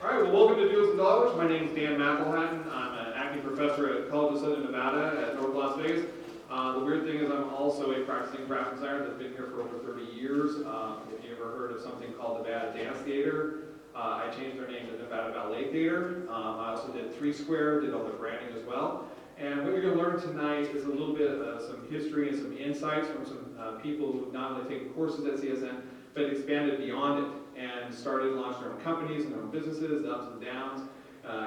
All right, well, welcome to Doodles and Dollars. My name is Dan McElhatton. I'm an acting professor at College of Southern Nevada at North Las Vegas. The weird thing is I'm also a practicing graphic designer that's been here for over 30 years. If you ever heard of something called Nevada Dance Theater, I changed their name to Nevada Ballet Theater. I also did Three Square, did all the branding as well. And what you're going to learn tonight is a little bit of some history and some insights from some people who have not only taken courses at CSN, but expanded beyond it and started and launched their own companies and their own businesses, the ups and downs,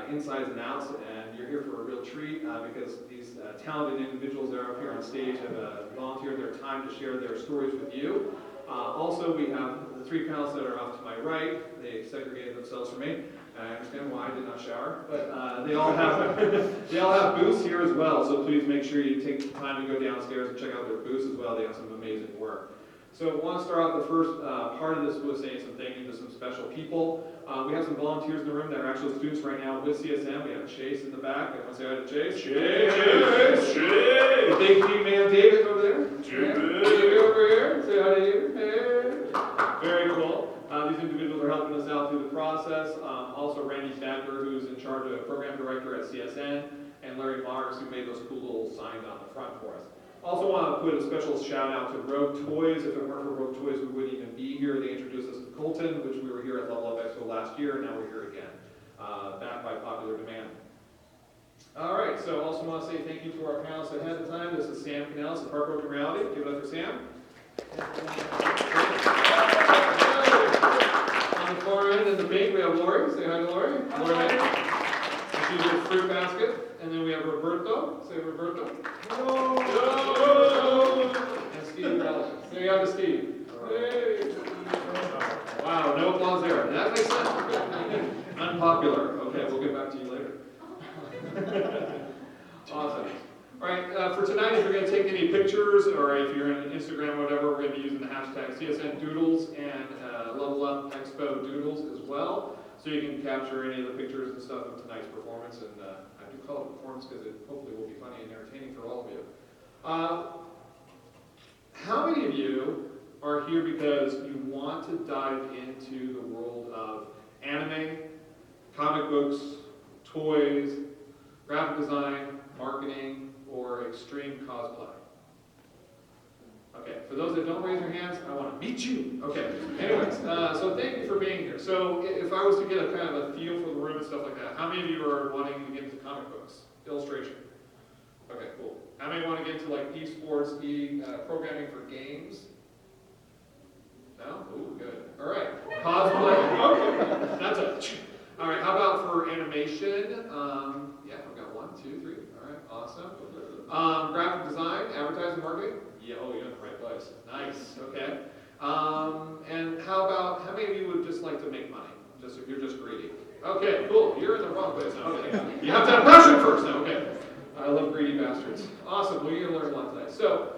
insides and outs. And you're here for a real treat because these talented individuals that are up here on stage have volunteered their time to share their stories with you. Also, we have the three panelists that are off to my right. They segregated themselves from me. I understand why I did not shower, but they all have booths here as well. So please make sure you take the time to go downstairs and check out their booths as well. They have some amazing work. So I want to start out the first part of this with saying some thank you to some special people. We have some volunteers in the room that are actual students right now with CSN. We have Chase in the back. I want to say hi to Chase. Chase! The big team man David over there. David over here. Say hi to you. Hey. Very cool. These individuals are helping us out through the process. Also Randy Stadler, who's in charge of program director at CSN, and Larry Marks, who made those cool little signs on the front for us. Also want to put a special shout out to Rogue Toys. If it weren't for Rogue Toys, we wouldn't even be here. They introduced us to Colton, which we were here at Level Up Expo last year, and now we're here again, backed by popular demand. All right, so also want to say thank you to our panelists ahead of time. This is Sam Canales of Heartbroken Reality. Give it up for Sam. On the far end in the pink, we have Lori. Say hi to Lori. Lori. She's with Fruit Basket. And then we have Roberto. Say Roberto. Hello. Hello. And Steve Bell. Say hi to Steve. Hey. Wow, no applause there. That makes sense. Unpopular. Okay, we'll get back to you later. Awesome. All right, for tonight, if you're going to take any pictures, or if you're on Instagram or whatever, we're going to be using the hashtag CSN Doodles and Level Up Expo Doodles as well. So you can capture any of the pictures and stuff of tonight's performance. And I do call it performance because it hopefully will be funny and entertaining for all of you. How many of you are here because you want to dive into the world of anime, comic books, toys, graphic design, marketing, or extreme cosplay? Okay, for those that don't raise their hands, I want to meet you. Okay, anyways, so thank you for being here. So if I was to get a kind of a feel for the room and stuff like that, how many of you are wanting to get into comic books, illustration? Okay, cool. How many want to get into like esports, programming for games? No? Ooh, good. All right. Cosplay. Okay. That's a. All right. How about for animation? Yeah, I've got 1, 2, 3. All right. Awesome. Graphic design, advertising, marketing. Yeah. Oh, you're in the right place. Nice. Okay. And how many of you would just like to make money? Just if you're just greedy. Okay. Cool. You're in the wrong place. Okay. You have to have passion first. Now. Okay. I love greedy bastards. Awesome. Well, you're gonna learn a lot tonight. So.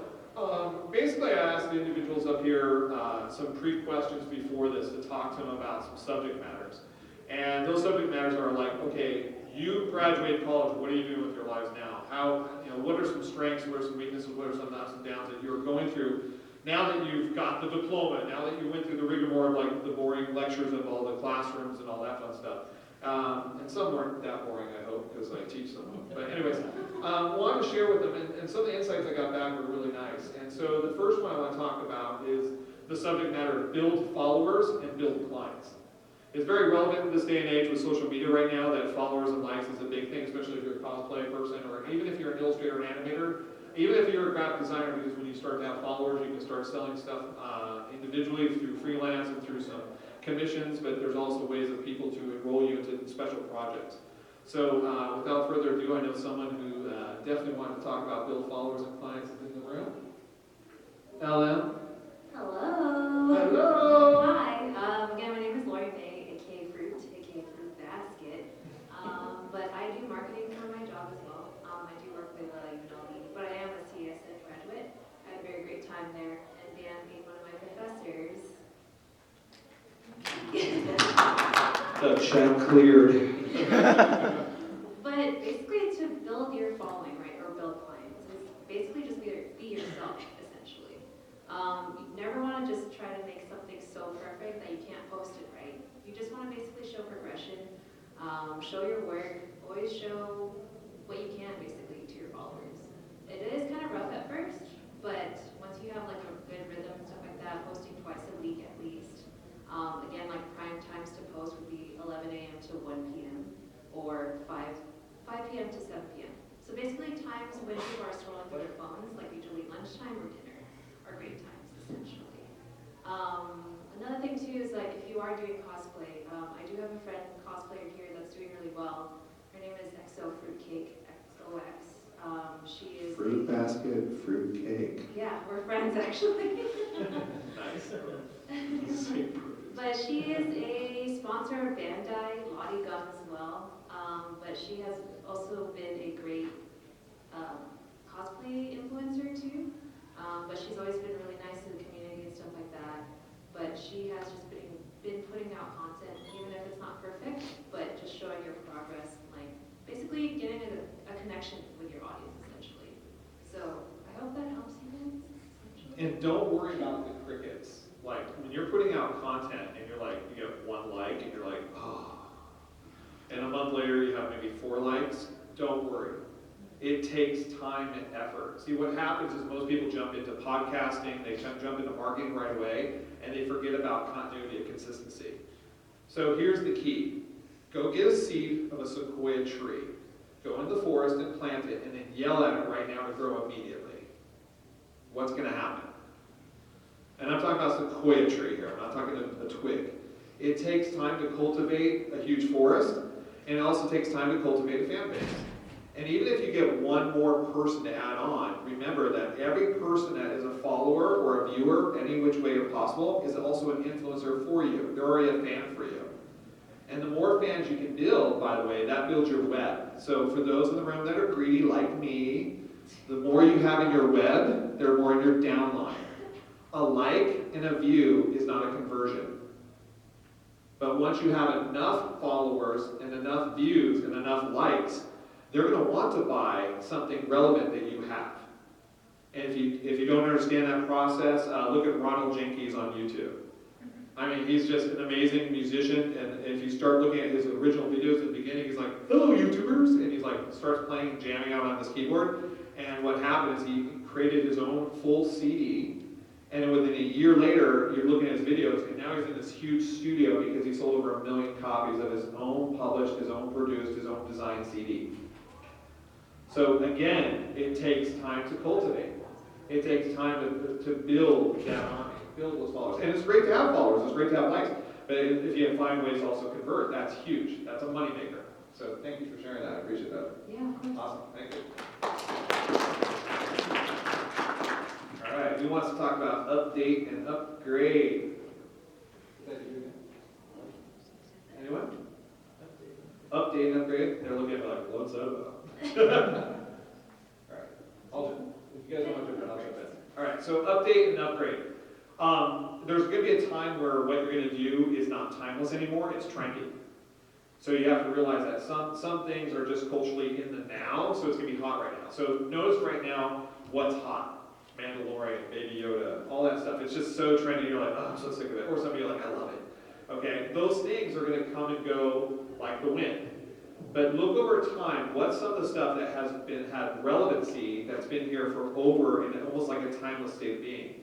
Basically, I asked the individuals up here some pre-questions before this to talk to them about some subject matters. And those subject matters are like, okay, you graduated college, what are you doing with your lives now? What are some strengths, what are some weaknesses, what are some ups and downs that you're going through now that you've got the diploma, now that you went through the rigmarole of like the boring lectures of all the classrooms and all that fun stuff. And some weren't that boring, I hope, because I teach them. But anyways, wanted to share with them, and some of the insights I got back were really nice. And so the first one I want to talk about is the subject matter of build followers and build clients. It's very relevant in this day and age with social media right now that followers and likes is a big thing, especially if you're a cosplay person, or even if you're an illustrator or an animator, even if you're a graphic designer, because when you start to have followers, you can start selling stuff individually through freelance and through some commissions, but there's also ways of people to enroll you into special projects. So without further ado, I know someone who definitely wanted to talk about build followers and clients is in the room. LM. Hello. Hello. Hi. Again, my name is Lori May, aka Fruit Basket. But I do marketing for my job as well. I do work with UNLV, but I am a CSN graduate. I had a very great time there, and Dan being one of my professors. The chat cleared. But basically, to build your following, right, or build clients, is basically just be yourself, essentially. You never want to just try to make something so perfect that you can't post it right. You just want to basically show progression, Show your work, always show what you can basically to your followers. It is kind of rough at first, but once you have like a good rhythm and stuff like that, posting twice a week at least. Again, like prime times to post would be 11 a.m. to 1 p.m. or 5 p.m. to 7 p.m. So basically times when people are scrolling through their phones, like usually lunchtime or dinner, are great times essentially. Another thing too is like if you are doing cosplay, I do have a friend cosplayer here that's doing really well. Her name is Exo Fruitcake, XOX. She is Fruit basket, fruit cake. yeah, we're friends actually. Nice. But she is a sponsor of Bandai, Lottie Gum as well. But she has also been a great cosplay influencer too. But she's always been really nice to the community and stuff like that. But she has just been putting out content, even if it's not perfect, but just showing your progress, like basically getting a connection with your audience essentially. So I hope that helps you guys. And don't worry about the crickets. Like when you're putting out content and you're like, you get 1 like and you're like, oh. And a month later you have maybe 4 likes. Don't worry. It takes time and effort. See, what happens is most people jump into podcasting, they jump into marketing right away, and they forget about continuity and consistency. So here's the key. Go get a seed of a sequoia tree. Go into the forest and plant it, and then yell at it right now to grow immediately. What's going to happen? And I'm talking about sequoia tree here. I'm not talking a twig. It takes time to cultivate a huge forest, and it also takes time to cultivate a fan base. And even if you get 1 more person to add on, remember that every person that is a follower or a viewer, any which way possible, is also an influencer for you. They're already a fan for you. And the more fans you can build, by the way, that builds your web. So for those in the room that are greedy like me, the more you have in your web, they're more in your downline. A like and a view is not a conversion. But once you have enough followers and enough views and enough likes, they're going to want to buy something relevant that you have. And if you don't understand that process, look at Ronald Jenkins on YouTube. I mean, he's just an amazing musician, and if you start looking at his original videos at the beginning, he's like, hello, YouTubers, and he's like, starts playing, jamming out on this keyboard, and what happened is he created his own full CD, and within a year later, you're looking at his videos, and now he's in this huge studio because he sold over 1 million copies of his own published, his own produced, his own designed CD. So again, it takes time to cultivate. It takes time to build that army, build those followers. And it's great to have followers, it's great to have likes, but if you find ways to also convert, that's huge. That's a moneymaker. So thank you for sharing that. I appreciate that. Yeah, of course. Awesome. Thank you. All right, who wants to talk about update and upgrade? Anyone? Update and upgrade? They're looking at me like, what's that about? Alright, I'll jump. If you guys don't want to jump in, I'll jump in. Alright, so update and upgrade. There's going to be a time where what you're going to do is not timeless anymore, it's trendy. So you have to realize that some things are just culturally in the now, so it's going to be hot right now. So notice right now what's hot. Mandalorian, Baby Yoda, all that stuff. It's just so trendy, you're like, oh, I'm so sick of it. Or some of you are like, I love it. Okay, those things are going to come and go like the wind. But look over time, what's some of the stuff that has had relevancy that's been here for over and almost like a timeless state of being?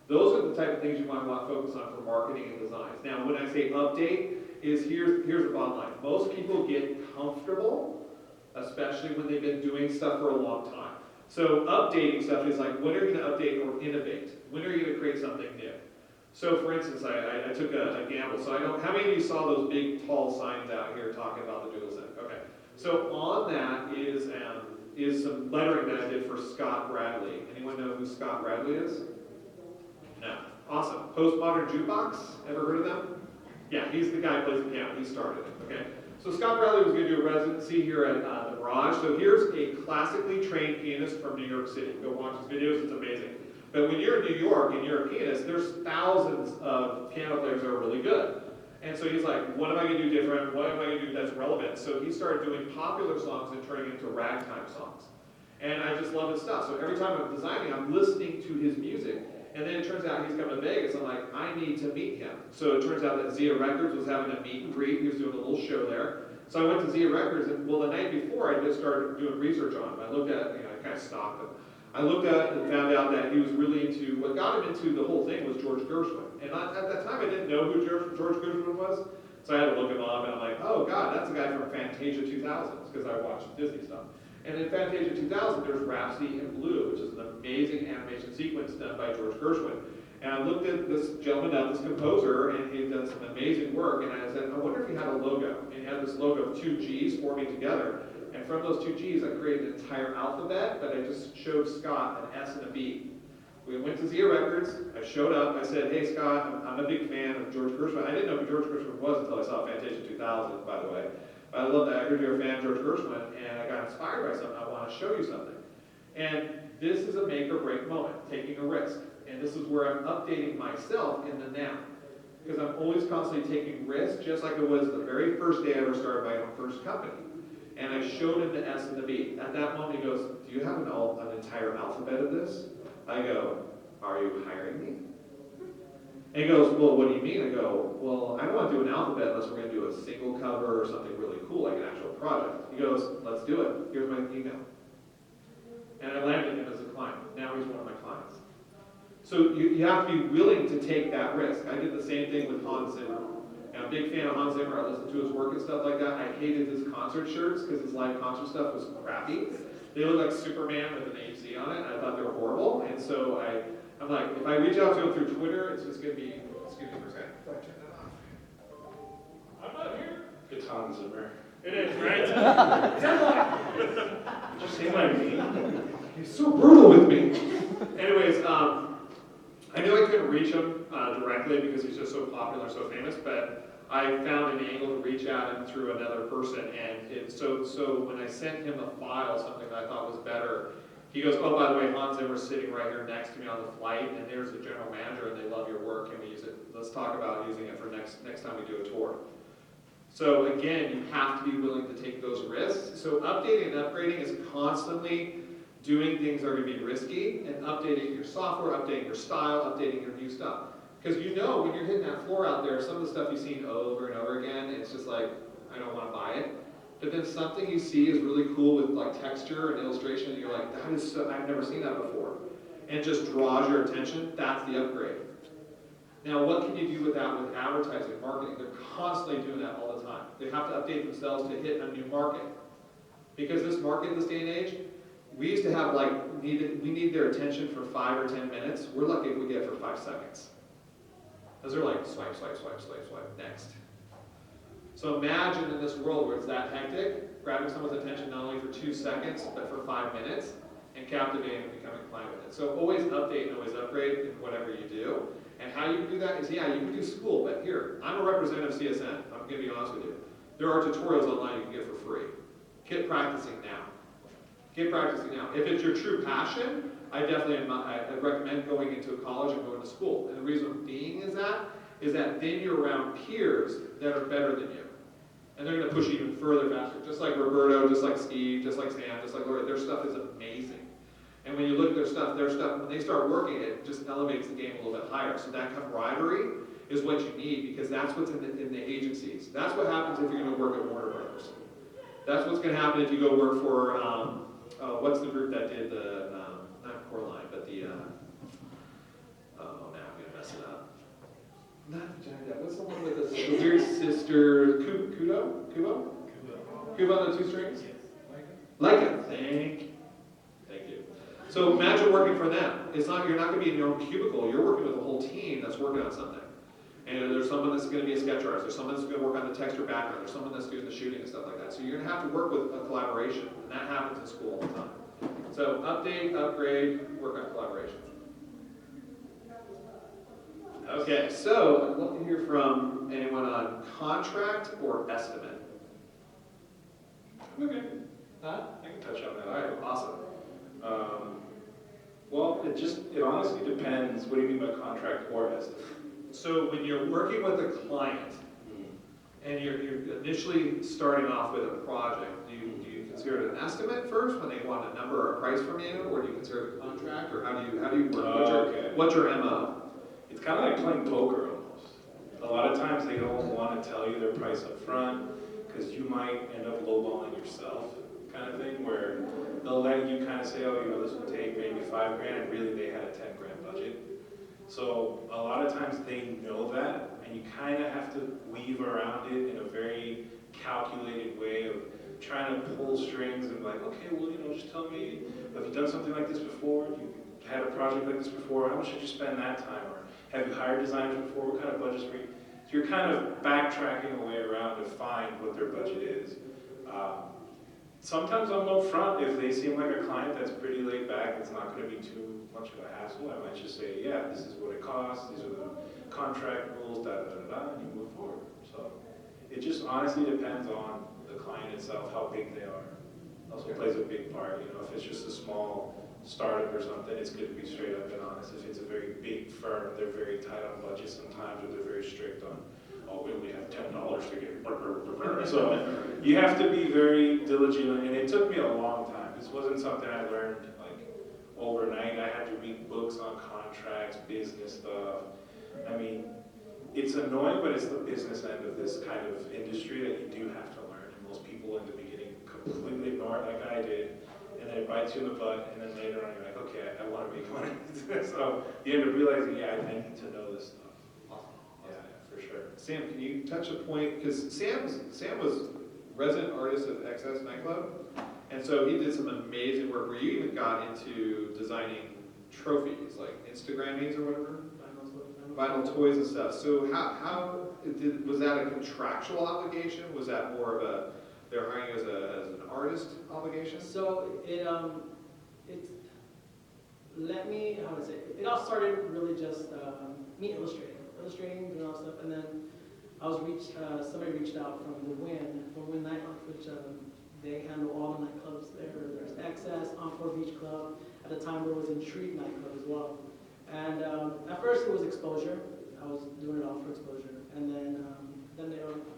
Those are the type of things you might want to focus on for marketing and designs. Now, when I say update, here's the bottom line. Most people get comfortable, especially when they've been doing stuff for a long time. So updating stuff is like, when are you going to update or innovate? When are you going to create something new? So for instance, I took a gamble. So how many of you saw those big tall signs out here talking about the Doodles? Okay. So on that is some lettering that I did for Scott Bradley. Anyone know who Scott Bradley is? No. Awesome. Postmodern Jukebox? Ever heard of them? Yeah, he's the guy who plays the piano. He started it. Okay. So Scott Bradley was going to do a residency here at the Barrage. So here's a classically trained pianist from New York City. Go watch his videos. It's amazing. But when you're in New York and you're a pianist, there's thousands of piano players that are really good. And so he's like, what am I going to do different? What am I going to do that's relevant? So he started doing popular songs and turning into ragtime songs. And I just love his stuff. So every time I'm designing, I'm listening to his music. And then it turns out he's coming to Vegas. I'm like, I need to meet him. So it turns out that Zia Records was having a meet and greet. He was doing a little show there. So I went to Zia Records, and well, the night before I just started doing research on him. I looked at, I kind of stalked him. I looked at and found out that he was really into, what got him into the whole thing was George Gershwin. And at that time I didn't know who George Gershwin was, so I had to look him up, and I'm like, oh God, that's the guy from Fantasia 2000s, because I watched Disney stuff. And in Fantasia 2000, there's Rhapsody in Blue, which is an amazing animation sequence done by George Gershwin. And I looked at this gentleman up, this composer, and he had done some amazing work, and I said, I wonder if he had a logo. And he had this logo of two G's forming together. And from those two G's, I created an entire alphabet, but I just showed Scott an S and a B. We went to Zia Records, I showed up, I said, hey Scott, I'm a big fan of George Gershwin. I didn't know who George Gershwin was until I saw Fantasia 2000, by the way. But I love that, I heard you're a fan of George Gershwin, and I got inspired by something, I want to show you something. And this is a make or break moment, taking a risk. And this is where I'm updating myself in the now. Because I'm always constantly taking risks, just like it was the very first day I ever started my own first company. And I showed him the S and the B. At that moment he goes, do you have an entire alphabet of this? I go, are you hiring me? And he goes, well, what do you mean? I go, well, I don't want to do an alphabet unless we're going to do a single cover or something really cool, like an actual project. He goes, let's do it. Here's my email. And I landed him as a client. Now he's one of my clients. So you have to be willing to take that risk. I did the same thing with Hans Zimmer. I'm a big fan of Hans Zimmer. I listened to his work and stuff like that. I hated his concert shirts because his live concert stuff was crappy. They look like Superman with an HZ on it. I thought they were horrible. And so I'm like, if I reach out to him through Twitter, it's just going to be, excuse me for a second. If I turn that off. I'm not here. It's Hans Zimmer. It is, right? Did you say my name? He's so brutal with me. Anyways, I knew I couldn't reach him directly because he's just so popular, so famous, but I found an angle to reach at him through another person, and so when I sent him a file, something that I thought was better, he goes, oh, by the way, Hans Zimmer's sitting right here next to me on the flight, and there's the general manager, and they love your work, can we use it? Let's talk about using it for next time we do a tour. So again, you have to be willing to take those risks. So updating and upgrading is constantly doing things that are going to be risky, and updating your software, updating your style, updating your new stuff. Because you know when you're hitting that floor out there, some of the stuff you've seen over and over again, it's just like, I don't want to buy it. But then something you see is really cool with like texture and illustration, and you're like, that is so, I've never seen that before. And it just draws your attention, that's the upgrade. Now what can you do with that with advertising, marketing? They're constantly doing that all the time. They have to update themselves to hit a new market. Because this market, this day and age, we used to have like, we need their attention for 5 or 10 minutes. We're lucky if we get it for 5 seconds. Because they're like, swipe, swipe, swipe, swipe, swipe, next. So imagine in this world where it's that hectic, grabbing someone's attention not only for 2 seconds, but for 5 minutes, and captivating and becoming client with it. So always update and always upgrade in whatever you do. And how you do that is, yeah, you can do school, but here, I'm a representative of CSN. I'm going to be honest with you. There are tutorials online you can get for free. Get practicing now. Get practicing now. If it's your true passion, I recommend going into a college and going to school. And the reason being is that then you're around peers that are better than you. And they're going to push you even further faster. Just like Roberto, just like Steve, just like Sam, just like Laura, their stuff is amazing. And when you look at their stuff, when they start working, it just elevates the game a little bit higher. So that camaraderie is what you need, because that's what's in the agencies. That's what happens if you're going to work at Warner Brothers. That's what's going to happen if you go work for, what's the group that did the, not Coraline, but the, oh, now I'm going to mess it up. Not Vagina, what's the one with the weird sister, Kubo on the 2 strings? Leica. Thank you. So imagine working for them. You're not going to be in your own cubicle. You're working with a whole team that's working on something. And there's someone that's going to be a sketch artist. There's someone that's going to work on the texture background. There's someone that's doing the shooting and stuff like that. So you're going to have to work with a collaboration. And that happens in school all the time. So update, upgrade, work on collaboration. Okay, so I'd love to hear from anyone on contract or estimate. Okay. Huh? I can touch on that. All right, awesome. Well, it honestly depends. What do you mean by contract or estimate? So when you're working with a client and you're initially starting off with a project, do you consider it an estimate first when they want a number or a price from you, or do you consider it a contract, or how do you work? What's your MO? It's kind of like playing poker almost. A lot of times they don't want to tell you their price up front because you might end up lowballing yourself, kind of thing, where they'll let you kind of say, oh, you know, this would take maybe $5,000, and really they had a $10,000 budget. So a lot of times they know that, and you kind of have to weave around it in a very calculated way of trying to pull strings and like, okay, well, you know, just tell me, have you done something like this before? Have you had a project like this before? How much did you spend that time? Or have you hired designers before? What kind of budgets were you? So you're kind of backtracking a way around to find what their budget is. Sometimes I'm upfront if they seem like a client that's pretty laid back, it's not going to be too much of a hassle. I might just say, yeah, this is what it costs, these are the contract rules, da da da da, and you move forward. So it just honestly depends on the client itself, how big they are. Also plays a big part. You know, if it's just a small startup or something, it's good to be straight up and honest. If it's a very big firm, they're very tight on budget sometimes, or they're very strict on, oh, we only have $10 to get. So you have to be very diligent, and it took me a long time. This wasn't something I learned like overnight. I had to read books on contracts, business stuff. I mean, it's annoying, but it's the business end of this kind of industry that you do have to learn. And most people in the beginning completely ignore it like I did, and then it bites you in the butt, and then later on you're like, okay, I want to make money. So you end up realizing, yeah, I need to know this stuff. For sure. Sam, can you touch a point, because Sam was resident artist of Excess nightclub, and so he did some amazing work where you even got into designing trophies, like Instagrammings or whatever, vinyl toys and stuff. So was that a contractual obligation? Was that more of a, they're hiring you as an artist obligation? So it let me, how would I say, it all started really just me illustrating, doing all that stuff, and then I was somebody reached out from the Win Nightlife, which they handle all the nightclubs there. There's Excess, Encore Beach Club. At the time there was Intrigue nightclub as well. And at first it was exposure. I was doing it all for exposure, and then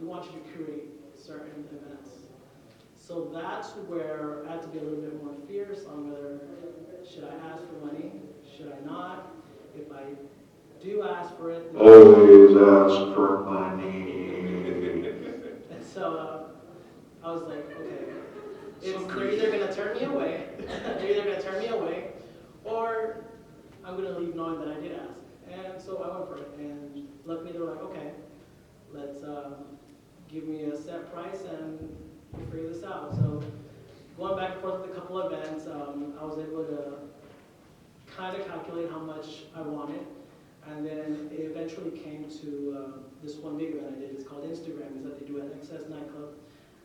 we want you to curate certain events. So that's where I had to be a little bit more fierce on whether should I ask for money, should I not. If I do ask for it, Always ask for money. and so I was like, okay, they're either gonna turn me away, or I'm gonna leave knowing that I did ask. And so I went for it, and luckily they were like, okay, let's give me a set price and we'll figure this out. So going back and forth with a couple of events, I was able to kind of calculate how much I wanted. And then it eventually came to this one big event I did. It's called Instagram, is that they do at Excess nightclub,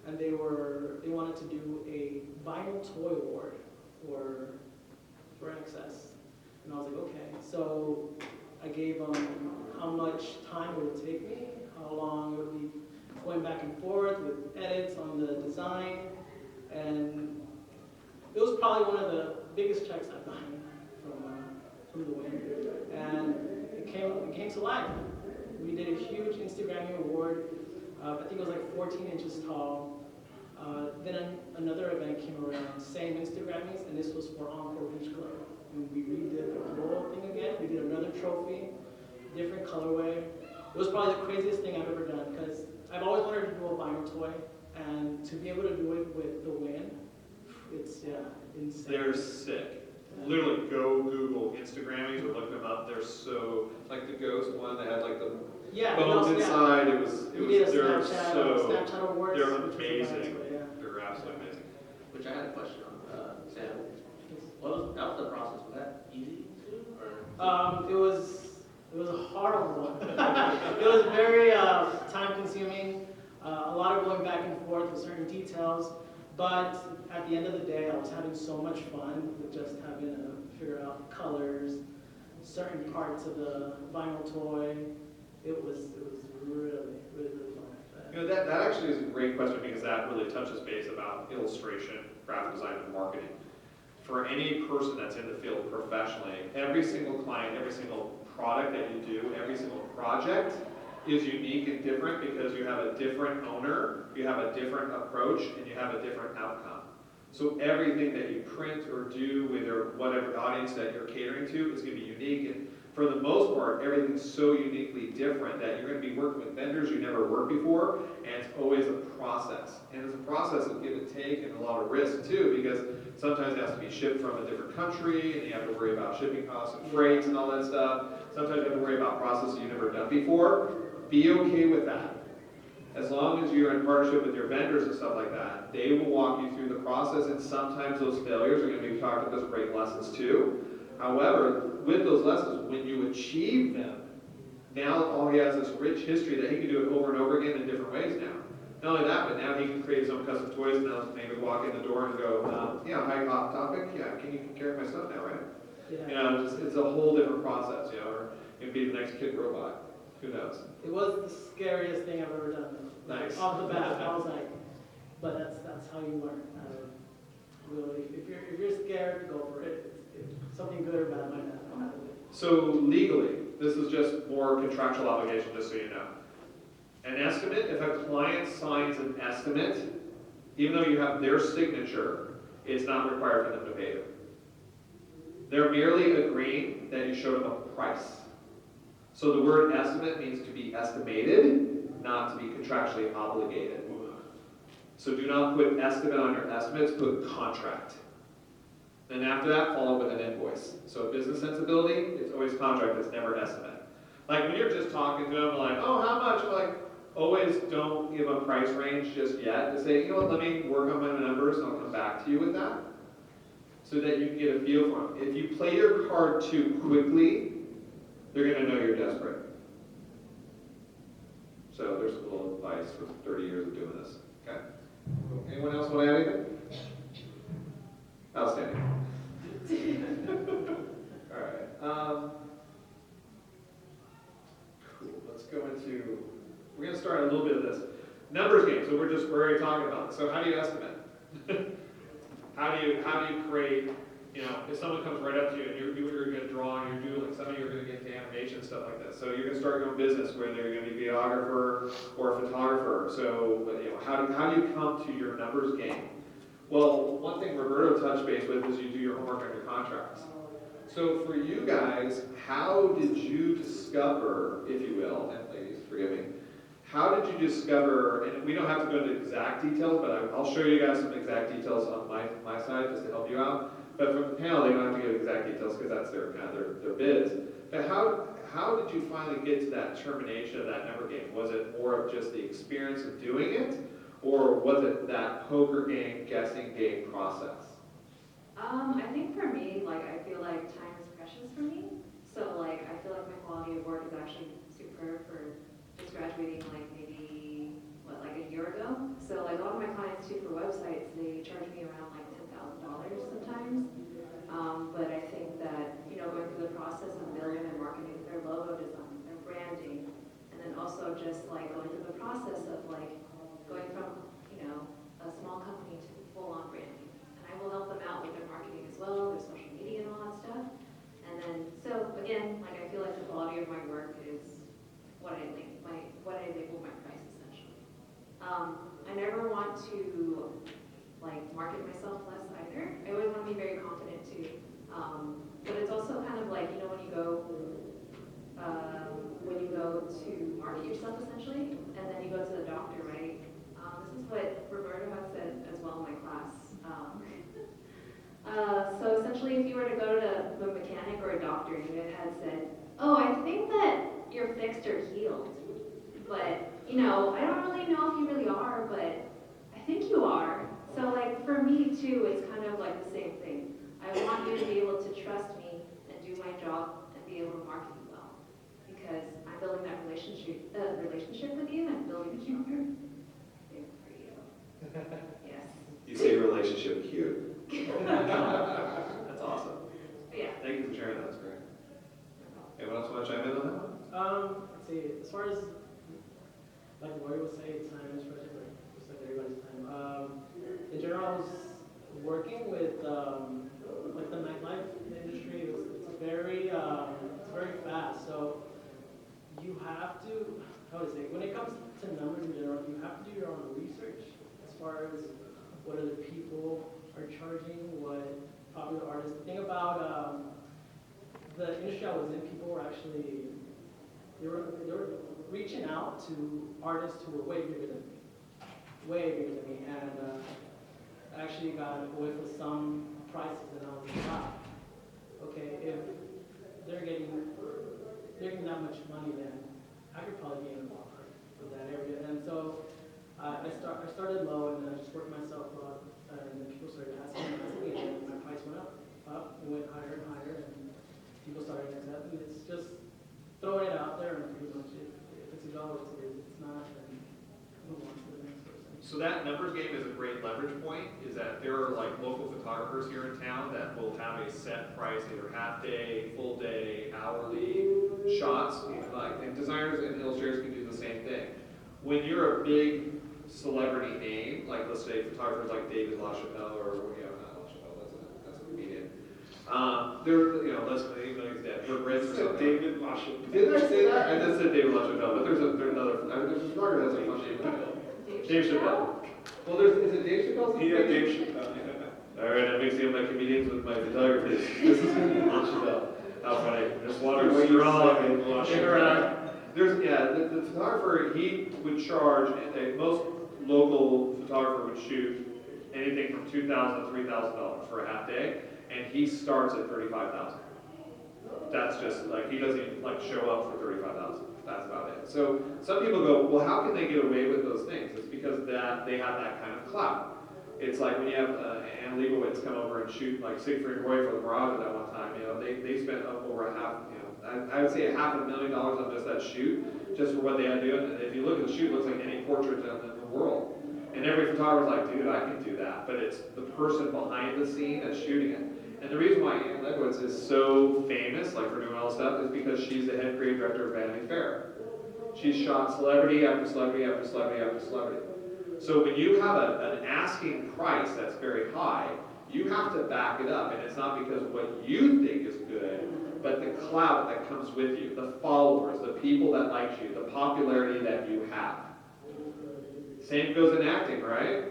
and they wanted to do a vinyl toy award for Excess, and I was like, okay. So I gave them how much time it would take me, how long it would be going back and forth with edits on the design, and it was probably one of the biggest checks I've gotten from the Win, and it came to life. We did a huge Instagramming award. I think it was like 14 inches tall. Then another event came around, same Instagrammings, and this was for Encore Beach Club. And we redid the whole thing again. We did another trophy, different colorway. It was probably the craziest thing I've ever done, because I've always wanted to do a vinyl toy, and to be able to do it with the Win, it's insane. They're sick. Literally, go Google Instagrammings or look them up. They're so, like the ghost one that had like the bones inside. It was they're Snapchat awards. They're amazing. They're absolutely amazing. Which I had a question on, Sam. That was the process. Was that easy to do, or? It was a hard one. It was very time consuming. A lot of going back and forth with certain details. But at the end of the day, I was having so much fun with just having to figure out colors, certain parts of the vinyl toy. It was really fun. You know, that actually is a great question, because that really touches base about illustration, graphic design, and marketing. For any person that's in the field professionally, every single client, every single product that you do, every single project is unique and different, because you have a different owner, you have a different approach, and you have a different outcome. So everything that you print or do with whatever audience that you're catering to is going to be unique. And for the most part, everything's so uniquely different that you're going to be working with vendors you never worked before, and it's always a process. And it's a process of give and take and a lot of risk too, because sometimes it has to be shipped from a different country, and you have to worry about shipping costs and freights and all that stuff. Sometimes you have to worry about processes you've never done before. Be okay with that. As long as you're in partnership with your vendors and stuff like that, they will walk you through the process, and sometimes those failures are going to be talked about as great lessons too. However, with those lessons, when you achieve them, now all he has is this rich history that he can do it over and over again in different ways now. Not only that, but now he can create his own custom toys, and now maybe walk in the door and go, yeah, high hot topic, yeah, can you carry my stuff now, right? Yeah. You know, it's a whole different process, you know, or it'd be the next kid robot. Who knows? It was the scariest thing I've ever done. Nice. Off the bat, I was like, but that's how you learn. Really, if you're scared, go for it. If something good or bad might happen. So legally, this is just more contractual obligation, just so you know. An estimate, if a client signs an estimate, even though you have their signature, it's not required for them to pay you. They're merely agreeing that you show them a price. So the word estimate means to be estimated, not to be contractually obligated. So do not put estimate on your estimates, put contract. Then after that, follow with an invoice. So business sensibility, it's always contract, it's never estimate. Like when you're just talking to them, like, oh, how much? Like, always don't give a price range just yet. To say, you know what, let me work on my numbers and I'll come back to you with that. So that you can get a feel for them. If you play your card too quickly, they're going to know you're desperate. So there's a little advice for 30 years of doing this. Okay? Anyone else want to add anything? Outstanding. All right. Cool. Let's go into. We're going to start a little bit of this numbers game. So we're already talking about it. So how do you estimate? how do you create? You know, if someone comes right up to you and you're going to draw and you're doodling, some of you are going to get into animation stuff like this. So you're going to start your own business where they're going to be a videographer or a photographer. So you know, how do you come to your numbers game? Well, one thing Roberto touched base with is you do your homework on your contracts. So for you guys, how did you discover, if you will, and ladies, forgive me, how did you discover, and we don't have to go into exact details, but I'll show you guys some exact details on my side just to help you out. But from the panel, they don't have to give exact details because that's their kind of their bids. But how did you finally get to that termination of that number game? Was it more of just the experience of doing it, or was it that poker game, guessing game process? I think for me, like, I feel like time is precious for me. So, like, I feel like my quality of work is actually superb for just graduating, like, maybe, like a year ago. So, like, a lot of my clients, too, for websites, they charge me around, like, $10,000 sometimes. But I think that, you know, going through the process of building and marketing their logo design, their branding, and then also just, like, going through the process of, like, going from, you know, a small company to full-on branding. And I will help them out with their marketing as well, their social media and all that stuff. And then, so again, like, I feel like the quality of my work is what I label my price, essentially. I never want to, like, market myself less either. I always want to be very confident too. But it's also kind of like, you know, when you go to market yourself essentially, and then you go to the doctor, right? This is what Roberto had said as well in my class. So essentially, if you were to go to a mechanic or a doctor, and you had said, "Oh, I think that you're fixed or healed," but you know, I don't really know if you really are, but I think you are. So like for me too, it's kind of like the same thing. I want you to be able to trust me and do my job and be able to market you well, because I'm building that relationship with you and building a stronger thing for you. Yes. You say relationship cute. That's awesome. But yeah. Thank you for sharing that. That's great. Anyone else want to chime in on that one? Let's see, as far as, like Lori would say, time is precious, like, just like everybody's time. In general, I was working with, like the nightlife industry. It's very fast. So you have to, how to say, when it comes to numbers in general, you have to do your own research as far as what other people are charging, what popular artists. The thing about the industry I was in, people were actually, they were reaching out to artists who were way bigger than me, and I actually got away with some prices, and I was like, wow, okay, if they're getting that much money, then I could probably gain a lot for that area. And so I started low, and then I just worked myself up, and then people started asking me, and my price went up, and went higher and higher, and people started accepting. It's just throwing it out there, and pretty much if it's a go, it's good. If it's not, then move on to the next person. So that numbers game is a great leverage point, is that there are like local photographers here in town that will have a set price, either half day, full day, hourly shots, and designers and illustrators can do the same thing. When you're a big celebrity name, like let's say photographers like David LaChapelle, or not LaChapelle, that's a comedian. Let's say he's dead. Herb Ritz or something. David LaChapelle. Didn't I say that? I just said David LaChapelle, but there's another. There's a photographer that's a funny name. Dave Chappelle. Well, is it Dave Chappelle? Yeah, Dave Chappelle. Yeah. All right, I'm mixing up my comedians with my photographers. This is Chappelle. How funny. Just water strong and interact. The photographer, he would charge, most local photographer would shoot anything from $2,000 to $3,000 for a half day, and he starts at $35,000. That's just like, he doesn't even like show up for $35,000. That's about it. So some people go, well, how can they get away with those things? It's because that they have that kind of clout. It's like when you have Ann Leibovitz come over and shoot like Siegfried and Roy for the Barrage at one time. They spent over I would say $500,000 on just that shoot, just for what they had to do. And if you look at the shoot, it looks like any portrait in the world. And every photographer's like, dude, I can do that. But it's the person behind the scene that's shooting it. And the reason why Ann Leibovitz is so famous, like for doing all this stuff, is because she's the head creative director of Vanity Fair. She's shot celebrity after celebrity after celebrity after celebrity. So when you have an asking price that's very high, you have to back it up. And it's not because of what you think is good, but the clout that comes with you, the followers, the people that like you, the popularity that you have. Same goes in acting, right?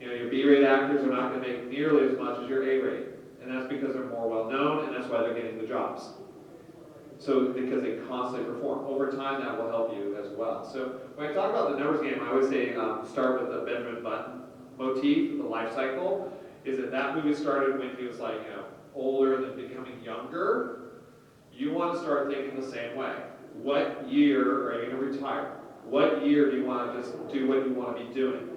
Your B-rate actors are not going to make nearly as much as your A-rate. And that's because they're more well-known, and that's why they're getting the jobs. So, because they constantly perform. Over time, that will help you as well. So, when I talk about the numbers game, I always say start with the Benjamin Button motif, the life cycle, is that movie started when he was like, older and then becoming younger. You want to start thinking the same way. What year are you going to retire? What year do you want to just do what you want to be doing?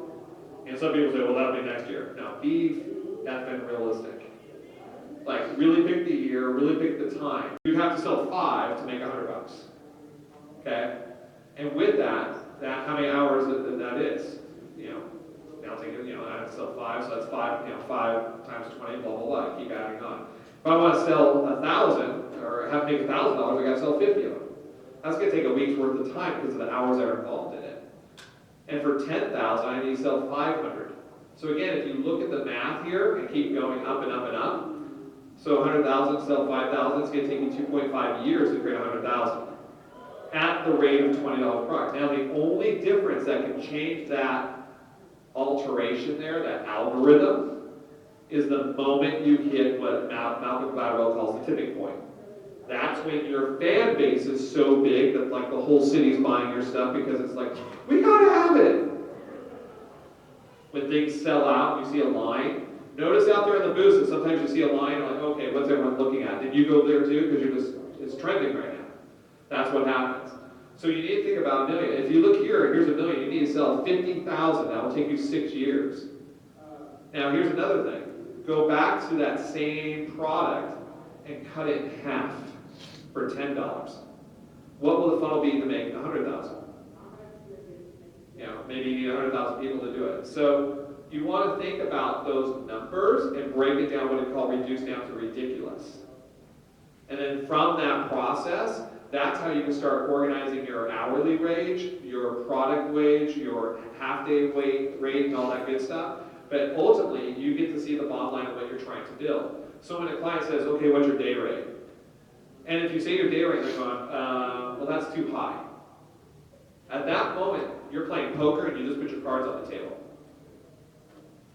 And some people say, well, that'll be next year. No, be effing realistic. Like, really pick the year, really pick the time. You have to sell 5 to make $100. Okay? And with that, how many hours that is? Now take it, I have to sell 5, so that's 5 times 20, blah, blah, blah. Keep adding on. If I want to sell 1,000, or have to make $1,000, I got to sell 50 of them. That's going to take a week's worth of time because of the hours that are involved in it. And for 10,000, I need to sell 500. So again, if you look at the math here and keep going up and up and up, so 100,000 sell 5,000, it's going to take you 2.5 years to create 100,000 at the rate of $20 product. Now the only difference that can change that alteration there, that algorithm, is the moment you hit what Malcolm Gladwell calls the tipping point. That's when your fan base is so big that like the whole city's buying your stuff because it's like, we gotta have it. When things sell out, you see a line. Notice out there in the booths that sometimes you see a line, like, okay, what's everyone looking at? Did you go there too? Because it's trending right now. That's what happens. So you need to think about $1 million. If you look here, here's $1 million. You need to sell 50,000. That will take you 6 years. Now here's another thing. Go back to that same product and cut it in half for $10. What will the funnel be to make 100,000? Maybe you need 100,000 people to do it. So you want to think about those numbers and break it down, what we call reduce down to ridiculous. And then from that process, that's how you can start organizing your hourly wage, your product wage, your half-day rate, and all that good stuff. But ultimately, you get to see the bottom line of what you're trying to build. So when a client says, okay, what's your day rate? And if you say your day rate, they're going, well, that's too high. At that moment, you're playing poker and you just put your cards on the table.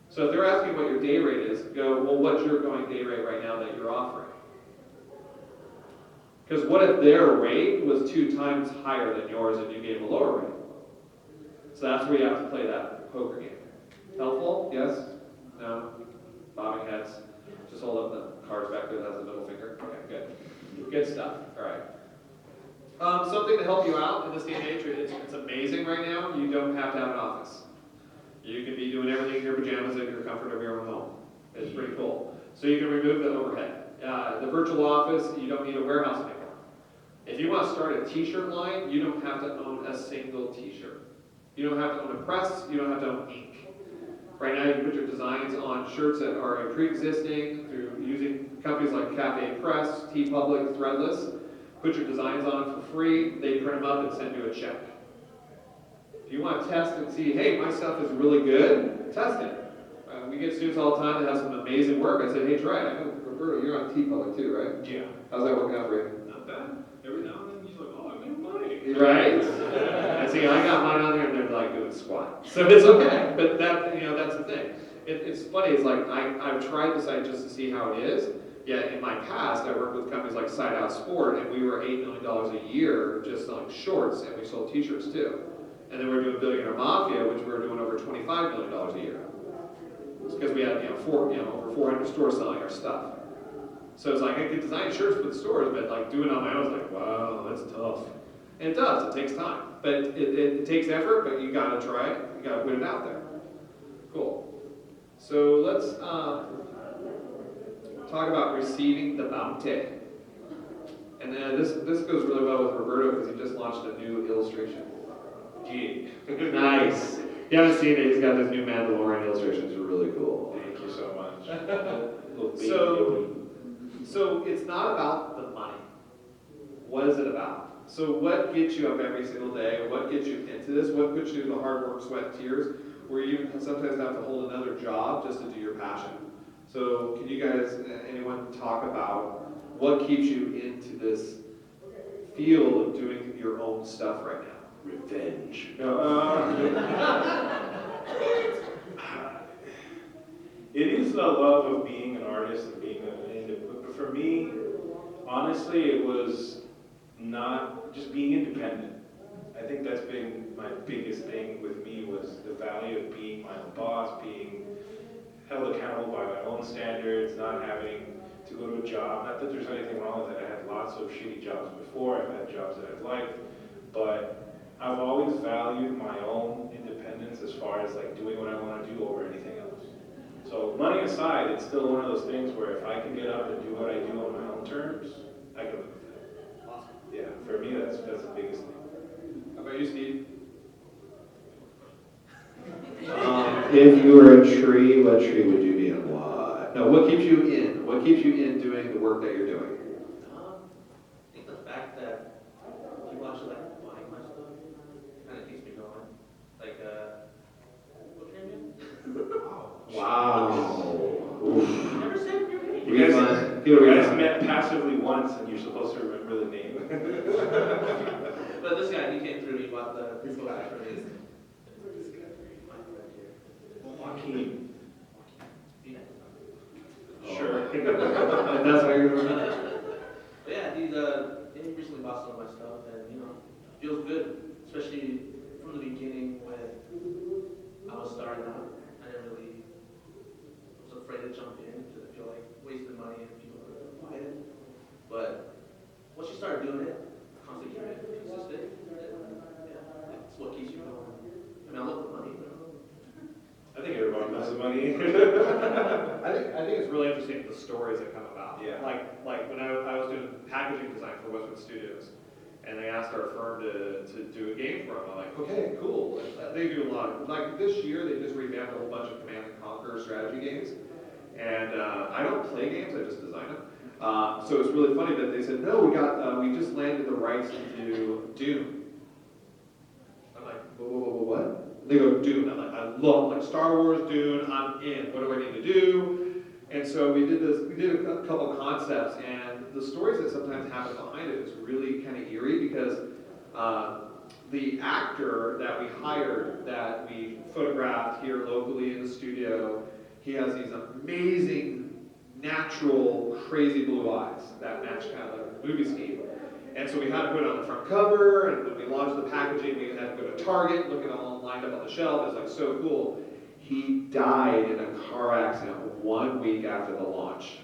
So if they're asking what your day rate is, go, well, what's your going day rate right now that you're offering? Because what if their rate was 2 times higher than yours and you gave them a lower rate? So that's where you have to play that poker game. Helpful? Yes? No? Bobbing heads? Just hold up the cards back there that has a middle finger. Okay, good. Good stuff. All right. Something to help you out in this day and age, it's amazing right now. You don't have to have an office. You can be doing everything in your pajamas in your comfort of your own home. It's pretty cool. So you can remove the overhead. The virtual office, you don't need a warehouse anymore. If you want to start a t-shirt line, you don't have to own a single t-shirt. You don't have to own a press, you don't have to own ink. Right now you can put your designs on shirts that are pre-existing through using companies like Cafe Press, TeePublic, Threadless. Put your designs on them for free, they print them up and send you a check. If you want to test and see, hey, my stuff is really good, test it. We get students all the time that have some amazing work. I said, hey, try it. I know, Roberto, you're on TeePublic too, right? Yeah. How's that working out for you? Not bad. Every now and then he's like, oh, I made money. Right? I see, I got mine on there and they're like doing squat. So it's okay, but that, that's the thing. It's funny, it's like, I've tried the site just to see how it is, yet in my past, I worked with companies like Side Out Sport, and we were $8 million a year just selling shorts, and we sold t-shirts too. And then we were doing Billionaire Mafia, which we were doing over $25 million a year. It's because we had, over 400 stores selling our stuff. So it's like, I could design shirts for the stores, but like doing it on my own is like, wow, that's tough. And it does, it takes time. But it takes effort, but you gotta try it, you gotta put it out there. Cool. So let's talk about receiving the bounty. And then this goes really well with Roberto because he just launched a new illustration. Gee. Nice. You haven't seen it, he's got this new Mandalorian illustration, it's really cool. Thank you so much. So it's not about the money. What is it about? So what gets you up every single day? What gets you into this? What puts you in the hard work, sweat, tears, where you sometimes have to hold another job just to do your passion? So can you guys, anyone talk about what keeps you into this field of doing your own stuff right now? Revenge. It is the love of being an artist and being but for me, honestly, it was not just being independent. I think that's been my biggest thing with me was the value of being my own boss, being held accountable by my own standards, not having to go to a job. Not that there's anything wrong with it. I had lots of shitty jobs before. I've had jobs that I've liked, but I've always valued my own independence as far as like doing what I want to do over anything else. So money aside, it's still one of those things where if I can get up and do what I do on my own terms, I can live with that. Awesome. Yeah, for me, that's the biggest thing. How about you, Steve? If you were a tree, what tree would you be and why? No, what keeps you in? What keeps you in doing the work that you're doing? I think the fact that people actually like buying my stuff kind of keeps me going. Like, what's your name again? Wow. You never said your name. You guys met passively once, and you're supposed to remember the name. But this guy, he came through. He bought the poster for his. Joaquin. Yeah. Sure. And that's how you're doing it? But yeah, he recently bought some of my stuff, and feels good, especially from the beginning when I was starting out. I was afraid to jump in because I feel like wasting money and people are going to buy it. But once you start doing it, constantly keep it consistent. It's what keeps you going. I mean, I love the money. I think everybody loves the money. I think it's really interesting the stories that come about. Yeah. Like when I was doing packaging design for Westwood Studios, and they asked our firm to do a game for them. I'm like, okay, cool. And they do a lot of, like this year they just revamped a whole bunch of Command and Conquer strategy games. And I don't play games, I just design them. So it's really funny that they said, no, we just landed the rights to do Dune. I'm like, what? They go, Dune. I'm like, I love like Star Wars, Dune, I'm in. What do I need to do? And so we did a couple concepts, and the stories that sometimes happen behind it is really kind of eerie because the actor that we hired, that we photographed here locally in the studio, he has these amazing, natural, crazy blue eyes that match kind of the movie scheme. And so we had to put it on the front cover, and when we launched the packaging, we had to go to Target, look at it all lined up on the shelf. It was like so cool. He died in a car accident 1 week after the launch.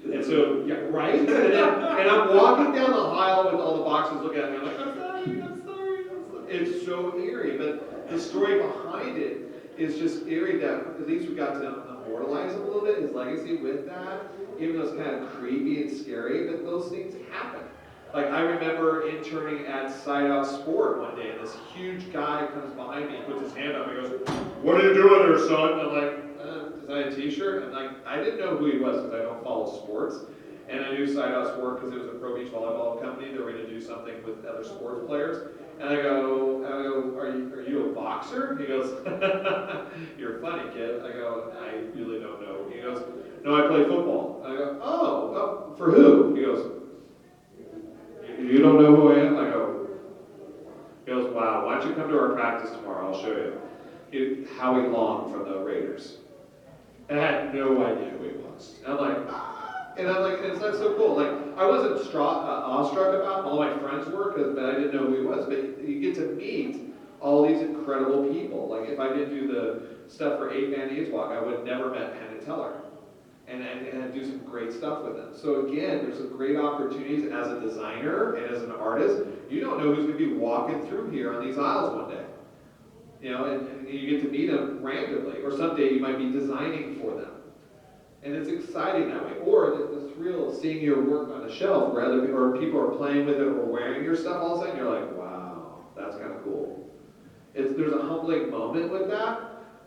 And so, yeah, right? And I'm walking down the aisle with all the boxes looking at me. I'm like, I'm sorry, I'm sorry, I'm sorry. It's so eerie, but the story behind it is just eerie that at least we got to immortalize him a little bit, his legacy with that, even though it's kind of creepy and scary, but those things happen. Like, I remember interning at Side Out Sport one day, and this huge guy comes behind me, puts his hand up, and goes, "What are you doing there, son?" And I'm like, design a t-shirt? And like, I didn't know who he was because I don't follow sports. And I knew Side Out Sport because it was a pro beach volleyball company. They were going to do something with other sports players. And I go, are you a boxer? He goes, "You're funny, kid." I go, "I really don't know." He goes, "No, I play football." I go, "Oh, well, for who?" He goes, "You don't know who I am?" I go, he goes, "Wow, why don't you come to our practice tomorrow? I'll show you." Howie Long from the Raiders. And I had no idea who he was. And I'm like, it's not so cool. Like, I wasn't awestruck about him. All my friends were, but I didn't know who he was. But you get to meet all these incredible people. Like, if I didn't do the stuff for 8 Man Eats Walk, I would have never met Penn and Teller. And do some great stuff with them. So again, there's some great opportunities as a designer and as an artist. You don't know who's going to be walking through here on these aisles one day. You know, and you get to meet them randomly. Or someday you might be designing for them. And it's exciting that way. Or the thrill of seeing your work on a shelf where people are playing with it or wearing your stuff all of a sudden, you're like, wow, that's kind of cool. There's a humbling moment with that.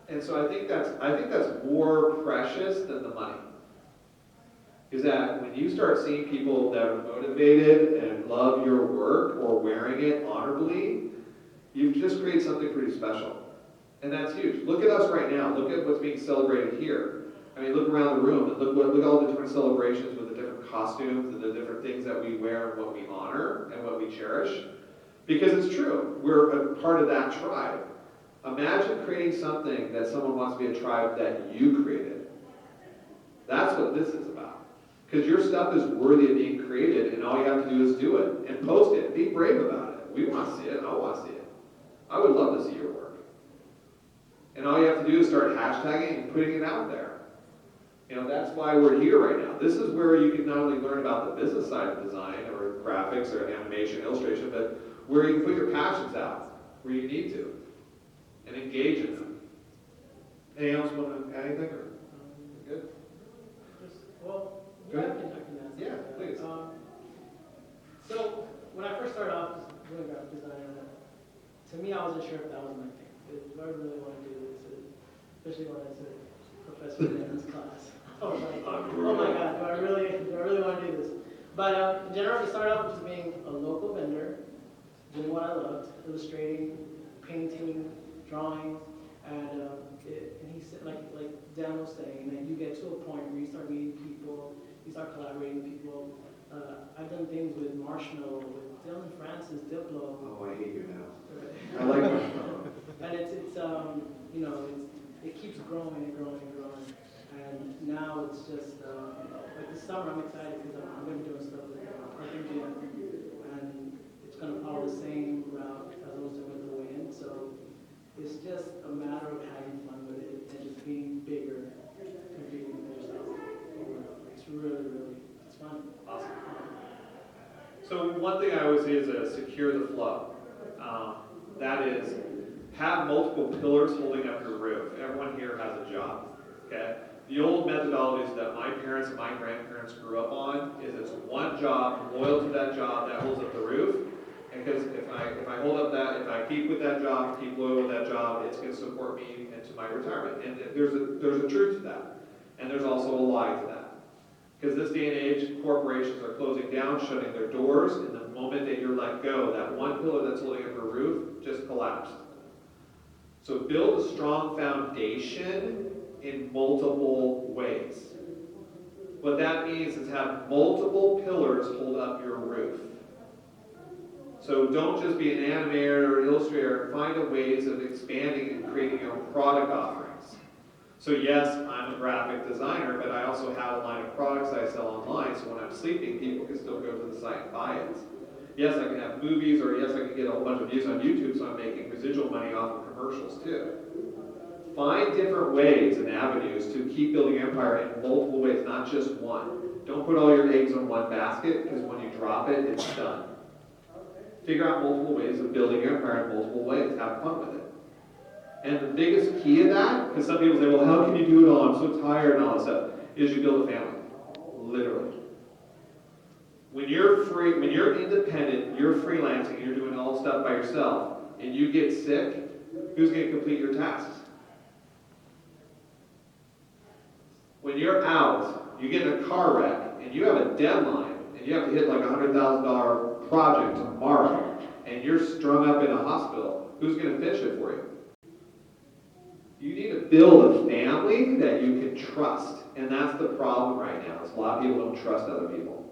And so I think that's more precious than the money. Is that when you start seeing people that are motivated and love your work or wearing it honorably, you've just created something pretty special. And that's huge. Look at us right now. Look at what's being celebrated here. I mean, look around the room and look at all the different celebrations with the different costumes and the different things that we wear and what we honor and what we cherish. Because it's true. We're a part of that tribe. Imagine creating something that someone wants to be a tribe that you created. That's what this is about. Because your stuff is worthy of being created, and all you have to do is do it and post it. Be brave about it. We want to see it. I want to see it. I would love to see your work. And all you have to do is start hashtagging and putting it out there. You know, that's why we're here right now. This is where you can not only learn about the business side of design or graphics or animation, illustration, but where you can put your passions out, where you need to, and engage in them. Anyone else want to add anything? Or good? Well, Go ahead. I can answer. Yeah, please. So when I first started off doing graphic design, to me, I wasn't sure if that was my thing. Do I really want to do this? Especially when I said Professor Dan's class. I was like, oh my God, do I really want to do this? But in general, it started off with just being a local vendor, doing what I loved, illustrating, painting, drawing, and he said, like Dan was saying, that you get to a point where you start meeting people, you start collaborating with people. I've done things with Marshmallow, with Dylan Francis, Diplo. Oh, I hate you now. I like Marshmallow. And it's you know, it keeps growing and growing and growing. And now it's just, like this summer I'm excited because I'm going to be doing stuff with Parking Gym. And it's going to follow the same route as I was doing with the Wind. So it's just a matter of having fun with it and just being bigger, competing with yourself. It's really, it's fun. Awesome. So one thing I always say is secure the flow. That is, have multiple pillars holding up your roof. Everyone here has a job, okay? The old methodologies that my parents and my grandparents grew up on is it's one job, loyal to that job, that holds up the roof. Because if I hold up that, if I keep with that job, keep loyal with that job, it's going to support me into my retirement. And there's a truth to that. And there's also a lie to that. Because this day and age, corporations are closing down, shutting their doors, and the moment that you're let go, that one pillar that's holding up your roof just collapsed. So build a strong foundation in multiple ways. What that means is have multiple pillars hold up your roof. So don't just be an animator or illustrator. Find a ways of expanding and creating your own product offerings. So yes, I'm a graphic designer, but I also have a line of products I sell online, so when I'm sleeping, people can still go to the site and buy it. Yes, I can have movies, or yes, I can get a whole bunch of views on YouTube, so I'm making residual money off of commercials too. Find different ways and avenues to keep building your empire in multiple ways, not just one. Don't put all your eggs in one basket, because when you drop it, it's done. Figure out multiple ways of building your empire in multiple ways. Have fun with it. And the biggest key to that, because some people say, well, how can you do it all? I'm so tired and all this stuff, is you build a family. Literally. When you're free, when you're independent, you're freelancing, you're doing all stuff by yourself, and you get sick, who's going to complete your tasks? When you're out, you get in a car wreck, and you have a deadline, and you have to hit like a $100,000 project tomorrow, and you're strung up in a hospital, who's going to finish it for you? You need to build a family that you can trust, and that's the problem right now, is a lot of people don't trust other people.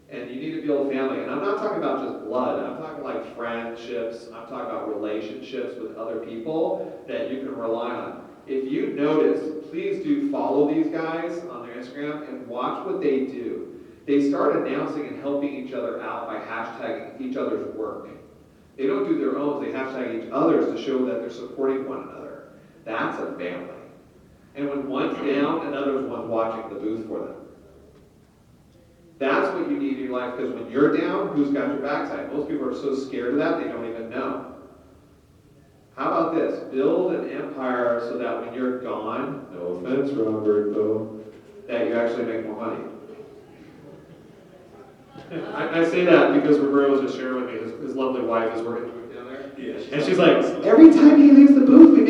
And you need to build a family, and I'm not talking about just blood, I'm talking like friendships, I'm talking about relationships with other people that you can rely on. If you notice, please do follow these guys on their Instagram and watch what they do. They start announcing and helping each other out by hashtagging each other's work. They don't do their own, they hashtag each other's to show that they're supporting one another. That's a family. And when one's down, another's one's watching the booth for them. That's what you need in your life, because when you're down, who's got your backside? Most people are so scared of that, they don't even know. How about this? Build an empire so that when you're gone, no offense, Robert, though, that you actually make more money. I say that because Roberto was just sharing with me, his lovely wife is working down there. Yeah, And she's like, every time he leaves the booth, we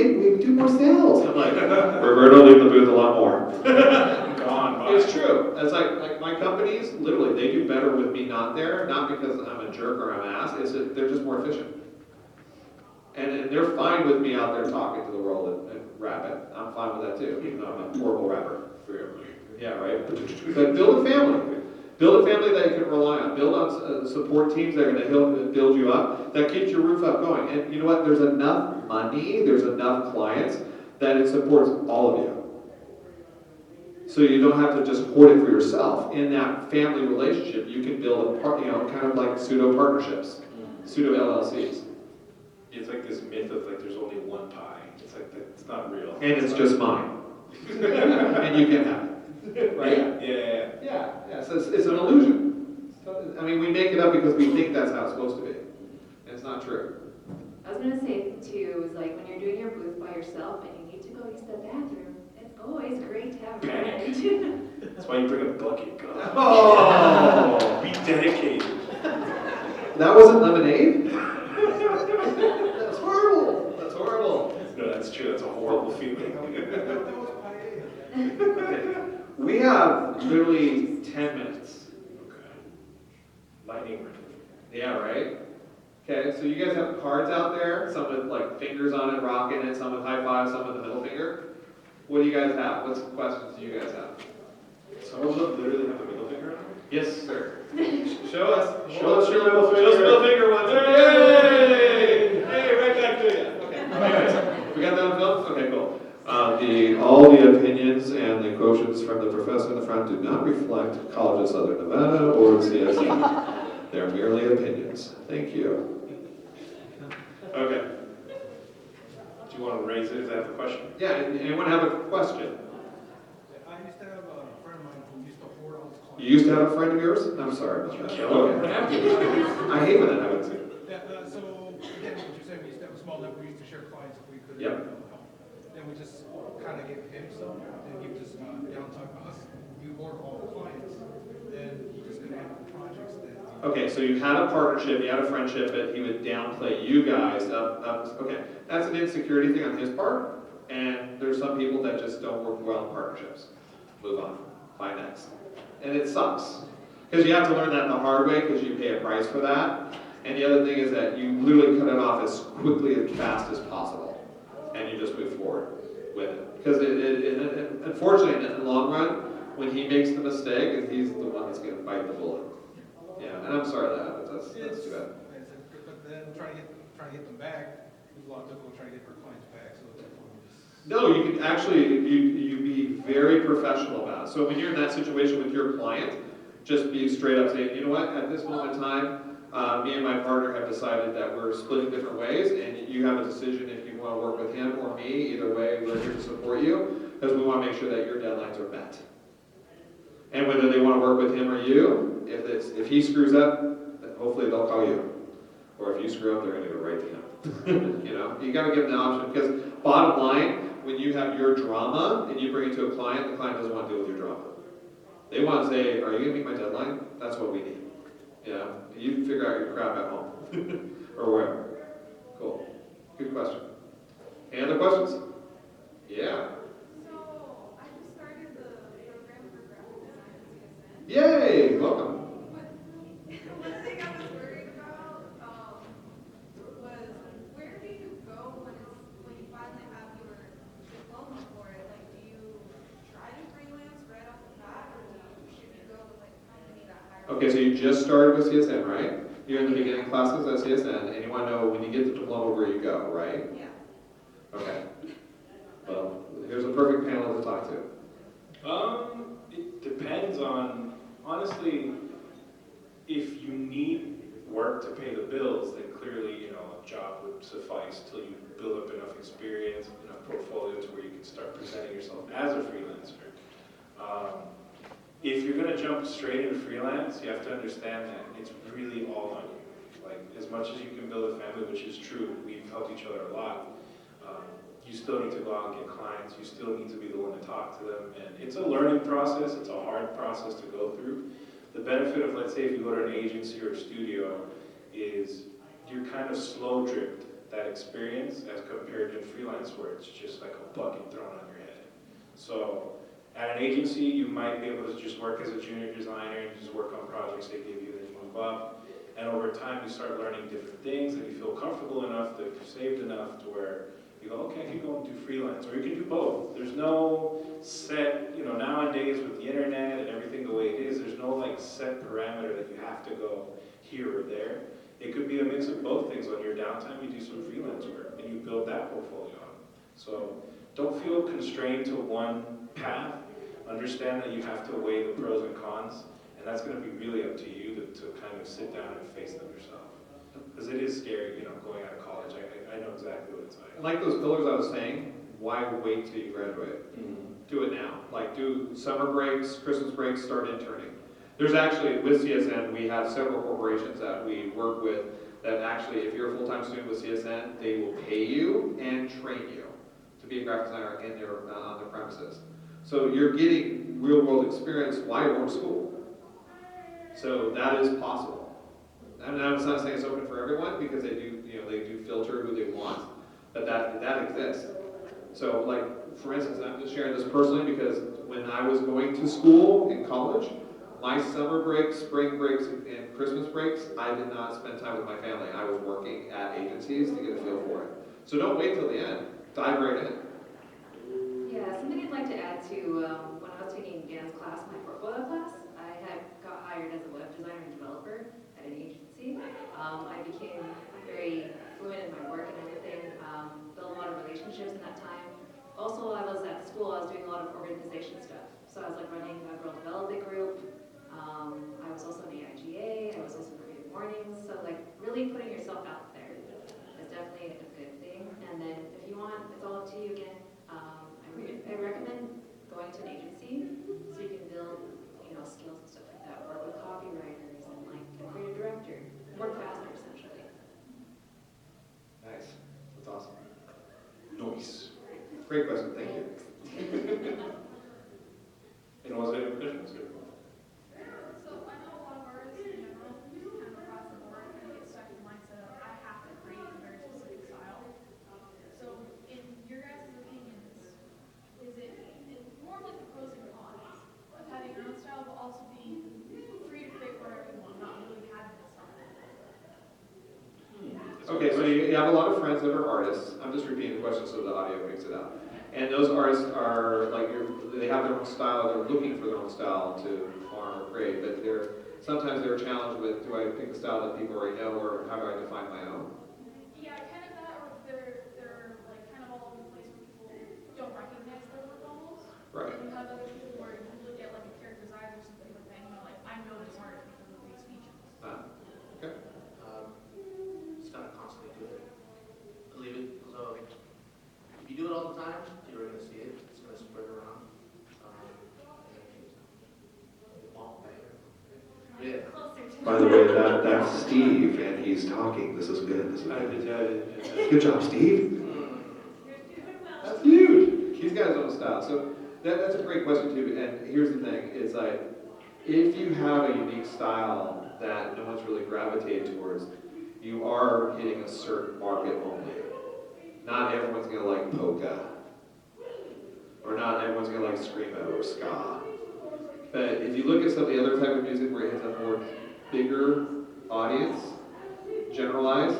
do more sales. I'm like, Roberto leave the booth a lot more. gone by. It's true. It's like my companies, literally, they do better with me not there, not because I'm a jerk or I'm an ass, it's that they're just more efficient. And they're fine with me out there talking to the world and rapping. I'm fine with that too, even though I'm a horrible rapper. Yeah, right? But build a family. Build a family that you can rely on. Build on support teams that are going to build you up, that keeps your roof up going. And you know what? There's enough money, there's enough clients that it supports all of you. So you don't have to just hoard it for yourself. In that family relationship, you can build a kind of like pseudo partnerships, pseudo LLCs. It's like this myth of like there's only one pie. It's like it's not real. And it's just mine. And you can have it. Right? Yeah. So it's an illusion. I mean, we make it up because we think that's how it's supposed to be. And it's not true. I was gonna say too, is like when you're doing your booth by yourself and you need to go use the bathroom, it's always great to have a friend. That's why you bring a bucket, God. Oh! Be dedicated. That wasn't lemonade? That's horrible. That's horrible. No, that's true. That's a horrible feeling. Okay. We have literally 10 minutes. Okay. Lightning round. Yeah, right? Okay, so you guys have cards out there, some with like fingers on it, rocking it, some with high five, some with the middle finger. What do you guys have? What questions do you guys have? Some of them literally have a middle finger on them. Yes, sir. Show us. Show us your middle finger. Show us the middle finger ones. Yay! Hey, right back to you. Okay. Anyways, we got that on film? Okay, cool. All the opinions and the quotients from the professor in the front do not reflect College of Southern Nevada or CSE. They're merely opinions. Thank you. Okay. Do you want to raise it? Is that the question? Yeah, anyone have a question? I used to have a friend of mine who used to hoard all his clients. You used to have a friend of yours? I'm sorry about that. Kill him. Okay. I hate when that happens. Yeah, so again, what you're saying, we used to have a small number, we used to share clients if we could. Yep. Help. Then we just kind of gave him some, and he would just downside us. You hoard all the clients, then he just couldn't handle the projects that. Okay, so you had a partnership, you had a friendship, but he would downplay you guys. Okay, that's an insecurity thing on his part, and there's some people that just don't work well in partnerships. Move on, find next. And it sucks, because you have to learn that the hard way, because you pay a price for that. And the other thing is that you literally cut it off as quickly and fast as possible, and you just move forward with it. Because unfortunately, in the long run, when he makes the mistake, he's the one that's going to bite the bullet. Yeah, and I'm sorry that happens. That's too bad. But then trying to get them back, there's a lot of difficult trying to get our clients back, so that's one we just. No, you can actually, you be very professional about it. So when you're in that situation with your client, just be straight up saying, you know what, at this moment in time, me and my partner have decided that we're splitting different ways, and you have a decision if you want to work with him or me. Either way, we're here to support you, because we want to make sure that your deadlines are met. And whether they want to work with him or you, if he screws up, then hopefully they'll call you. Or if you screw up, they're going to go right to him. You know, you got to give them the option, because bottom line, when you have your drama and you bring it to a client, the client doesn't want to deal with your drama. They want to say, are you going to meet my deadline? That's what we need. You know, you can figure out your crap at home or wherever. Cool. Good question. Any other questions? Yeah. So, I just started the program for graphic design at CSN. Yay! Welcome. One thing I was worried about was where do you go when you finally have your diploma for it? Like, do you try to freelance right off the bat, or should you go with like a company that hires? Okay, so you just started with CSN, right? You're in the beginning classes at CSN, and you want to know when you get the diploma where you go, right? Yeah. Okay. Well, here's a perfect panel to talk to. It depends on, honestly, if you need work to pay the bills, then clearly, you know, a job would suffice till you build up enough experience, enough portfolio to where you can start presenting yourself as a freelancer. If you're going to jump straight into freelance, you have to understand that it's really all on you. Like, as much as you can build a family, which is true, we've helped each other a lot, you still need to go out and get clients, you still need to be the one to talk to them, and it's a learning process, it's a hard process to go through. The benefit of, let's say, if you go to an agency or a studio, is you're kind of slow dripped that experience as compared to freelance where it's just like a bucket thrown on your head. So at an agency, you might be able to just work as a junior designer and just work on projects they give you, then you move up. And over time, you start learning different things, and you feel comfortable enough that you've saved enough to where you go, okay, I can go and do freelance, or you can do both. There's no set, you know, nowadays with the internet and everything the way it is, there's no like set parameter that you have to go here or there. It could be a mix of both things. On your downtime, you do some freelance work, and you build that portfolio up. So don't feel constrained to one path. Understand that you have to weigh the pros and cons, and that's going to be really up to you to kind of sit down and face them yourself. Because it is scary, you know, going out of college. I know exactly what it's like. Like those pillars I was saying, why wait till you graduate? Do it now. Like, do summer breaks, Christmas breaks, start interning. There's actually, with CSN, we have several corporations that we work with that actually, if you're a full-time student with CSN, they will pay you and train you to be a graphic designer in their, on their premises. So you're getting real-world experience while you're going to school. So that is possible. And I'm not saying it's open for everyone, because they do, you know, they do filter who they want, but that exists. So, like, for instance, I'm just sharing this personally because when I was going to school in college, my summer breaks, spring breaks, and Christmas breaks, I did not spend time with my family. I was working at agencies to get a feel for it. So don't wait till the end. Dive right in. Yeah, something I'd like to add to, when I was taking Dan's class, my portfolio class, I had got hired as a web designer and developer at an agency. I became very fluent in my work and everything, built a lot of relationships in that time. Also, I was at school, I was doing a lot of organization stuff. So I was like running a girl development group. I was also in the IGA, I was also in Creative Mornings. So like really putting yourself out there is definitely a good thing. And then if you want, it's all up to you again. I recommend going to an agency so you can build, you know, skills and stuff like that. Work with copywriters and like a creative director. Work faster, essentially. Nice. That's awesome. Noise. Great question. Thank you. And was there any questions? So I know a lot of artists in general, just kind of across the board, kind of get stuck in the mindset of I have to create a very specific style. So in your guys' opinions, is it more like the pros and cons of having your own style, but also being free to create whatever you want, not really having a style? Okay, so you have a lot of friends that are artists. I'm just repeating the question so the audio picks it up. And those artists are like, they have their own style, they're looking for their own style to form or create, but sometimes they're challenged with, do I pick a style that people already know, or how do I define my own? Yeah, kind of that, or they're like kind of all over the place where people don't have other people where you look at like a character's eyes or something like that, you know, like, I know this art because of these features. Okay. Just gotta constantly do it. Believe it, because if you do it all the time, you're gonna see it. It's gonna spread around. Yeah. Closer to. By the way, that's Steve, and he's talking. This is good. This is good. Good job, Steve. You're doing well. That's huge. He's got his own style. So that's a great question too. And here's the thing: it's like if you have a unique style that no one's really gravitated towards, you are hitting a certain market only. Not everyone's gonna like polka, or not everyone's gonna like screamo or ska. But if you look at some of the other type of music where it has a more bigger audience, generalized,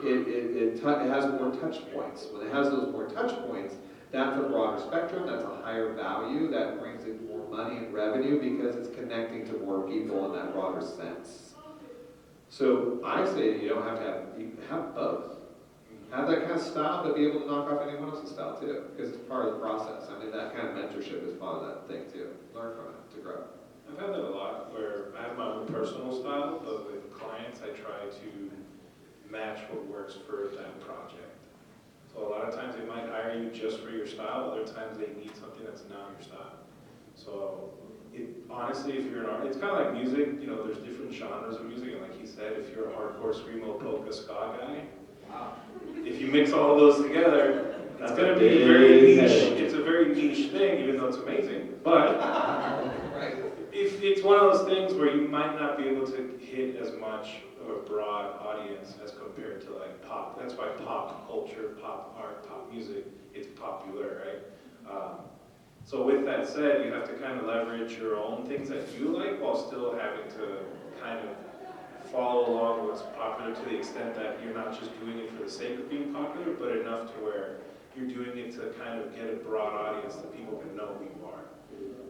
it has more touch points. When it has those more touch points, that's a broader spectrum, that's a higher value, that brings in more money and revenue because it's connecting to more people in that broader sense. So I say you don't have to have, you have both. Have that kind of style, but be able to knock off anyone else's style too, because it's part of the process. I mean, that kind of mentorship is part of that thing too. Learn from it to grow. I've had that a lot where I have my own personal style, but with clients I try to match what works for that project. So a lot of times they might hire you just for your style, other times they need something that's not your style. So honestly, if you're an artist, it's kind of like music, you know, there's different genres of music, and like he said, if you're a hardcore screamo polka ska guy, if you mix all of those together, it's going to be very niche. It's a very niche thing, even though it's amazing. But if it's one of those things where you might not be able to hit as much of a broad audience as compared to like pop. That's why pop culture, pop art, pop music, it's popular, right? So with that said, you have to kind of leverage your own things that you like while still having to kind of follow along what's popular to the extent that you're not just doing it for the sake of being popular, but enough to where you're doing it to kind of get a broad audience that people can know who you are.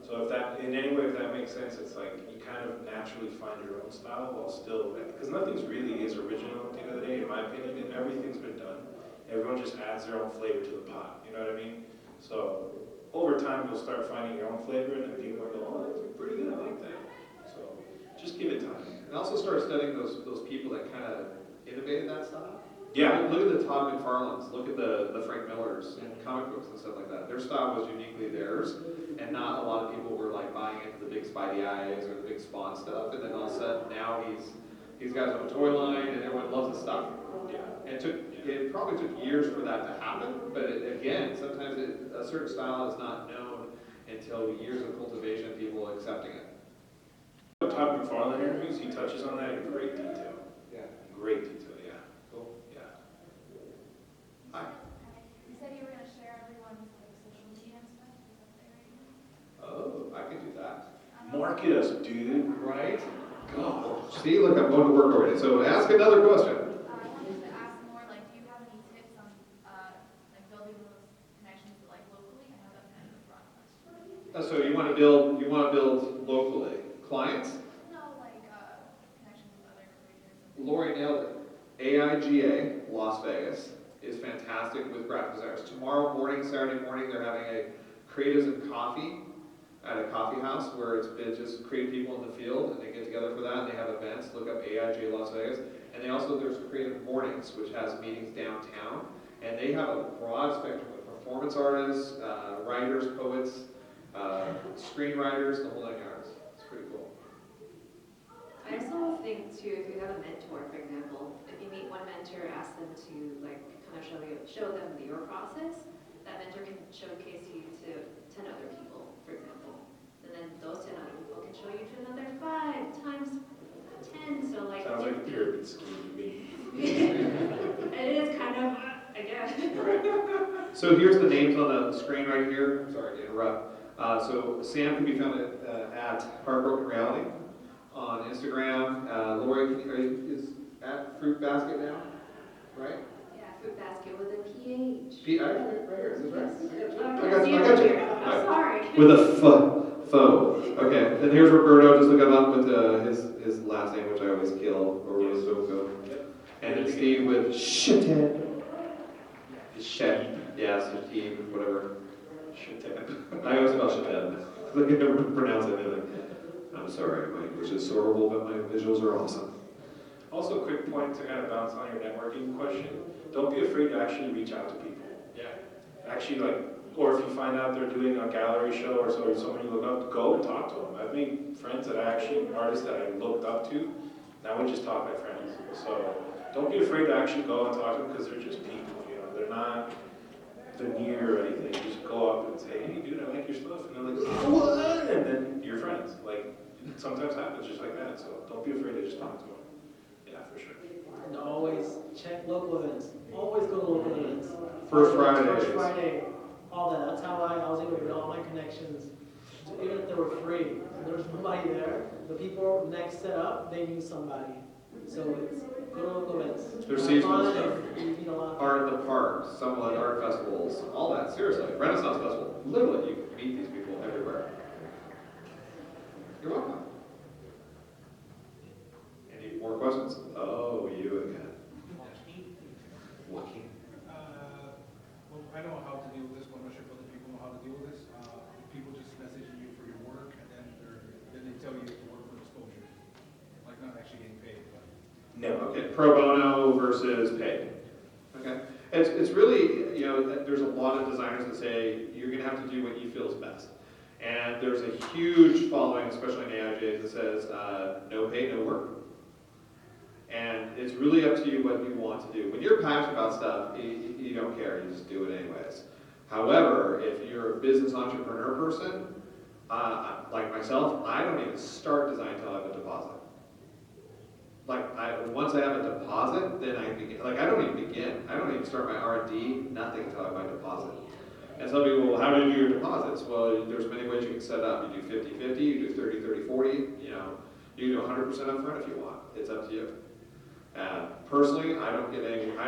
So if that, in any way, if that makes sense, it's like you kind of naturally find your own style while still, because nothing's really is original at the end of the day, in my opinion, and everything's been done. Everyone just adds their own flavor to the pot, you know what I mean? So over time, you'll start finding your own flavor, and then people will go, oh, that's pretty good, I like that. So just give it time. And also start studying those people that kind of innovated that style. Yeah. Look at the Todd McFarlanes, look at the Frank Millers and comic books and stuff like that. Their style was uniquely theirs, and not a lot of people were like buying into the big Spidey eyes or the big Spawn stuff. And then all of a sudden now he's got his own toy line, and everyone loves his stuff. Yeah. And it probably took years for that to happen. But again, sometimes a certain style is not known until years of cultivation, people accepting it. Todd McFarlane interviews, he touches on that in great detail. Yeah. Great detail, yeah. Cool. Yeah. Hi. You said you were gonna share everyone's like social media and stuff, is that right? Oh, I can do that. Market us, dude. Right? God. See, look, I'm going to work already. So ask another question. I wanted to ask more, like, do you have any tips on, like, building those connections, like, locally? I know that's kind of a broad question. So you want to build locally. Clients? No, like, connections with other creators. Lori nailed it. AIGA, Las Vegas, is fantastic with graphic designers. Tomorrow morning, Saturday morning, they're having a Creatives and Coffee at a coffee house where it's been just creative people in the field, and they get together for that, and they have events. Look up AIGA Las Vegas. And there's Creative Mornings, which has meetings downtown, and they have a broad spectrum of performance artists, writers, poets, screenwriters, the whole 9 yards. It's pretty cool. I also think too, if you have a mentor, for example, if you meet one mentor, ask them to like kind of show them your process, that mentor can showcase you to 10 other people, for example. And then those 10 other people can show you to another 5 times 10, so like... Sounds like a pyramid scheme to me. It is kind of, I guess. So here's the names on the screen right here. Sorry to interrupt. So Sam can be found at Heartbroken Reality on Instagram. Lori is at Fruit Basket now, right? Yeah, Fruit Basket with a PH. Right here. Is this right? I I can't got see you. it from here. I'm sorry. With a faux. Okay. And here's Roberto. Just look him up with his last name, which I always kill. Orozoko. And then Steve with Shit. Shed. Yeah, Steve, whatever. Shateb. I always call Shateb. I can never pronounce it. Like, I'm sorry, my English is horrible, but my visuals are awesome. Also, a quick point to kind of bounce on your networking question. Don't be afraid to actually reach out to people. Yeah. Actually, like, or if you find out they're doing a gallery show or so, or someone you look up, go and talk to them. I've made friends that I actually, artists that I looked up to, now we just talk like friends. So don't be afraid to actually go and talk to them because they're just people, you know, they're not veneer or anything. Just go up and say, hey dude, I like your stuff. And they're like, what? And then you're friends. Like, it sometimes happens just like that. So don't be afraid to just talk to them. Yeah, for sure. And always check local events. Always go to local events. First Friday. First Friday, all that. That's how I was able to get all my connections. Even if they were free, and there was nobody there, the people next set up, they knew somebody. So it's go to local events. There's seasonal Fun stuff. and, you know, Art in the park, Summerlin art festivals, all that. Seriously, Renaissance Festival. Literally, you can meet these people everywhere. You're welcome. Any more questions? Oh, you again. Joaquin. Well, I know how to deal with this, but I'm not sure if other people know how to deal with this. People just messaging you for your work, and then they tell you to work for exposure, like not actually getting paid. But. No. Okay. Pro bono versus paid. Okay. It's really, you know, there's a lot of designers that say you're going to have to do what you feel is best. And there's a huge following, especially in AIJs, that says no pay, no work. And it's really up to you what you want to do. When you're passionate about stuff, you don't care, you just do it anyways. However, if you're a business entrepreneur person, like myself, I don't even start design until I have a deposit. Like, once I have a deposit, then I begin. Like, I don't even begin. I don't even start my R&D, nothing until I have my deposit. And some people, well, how do you do your deposits? Well, there's many ways you can set up. You do 50-50, you do 30-30-40, you know. You can do 100% up front if you want. It's up to you. Personally, I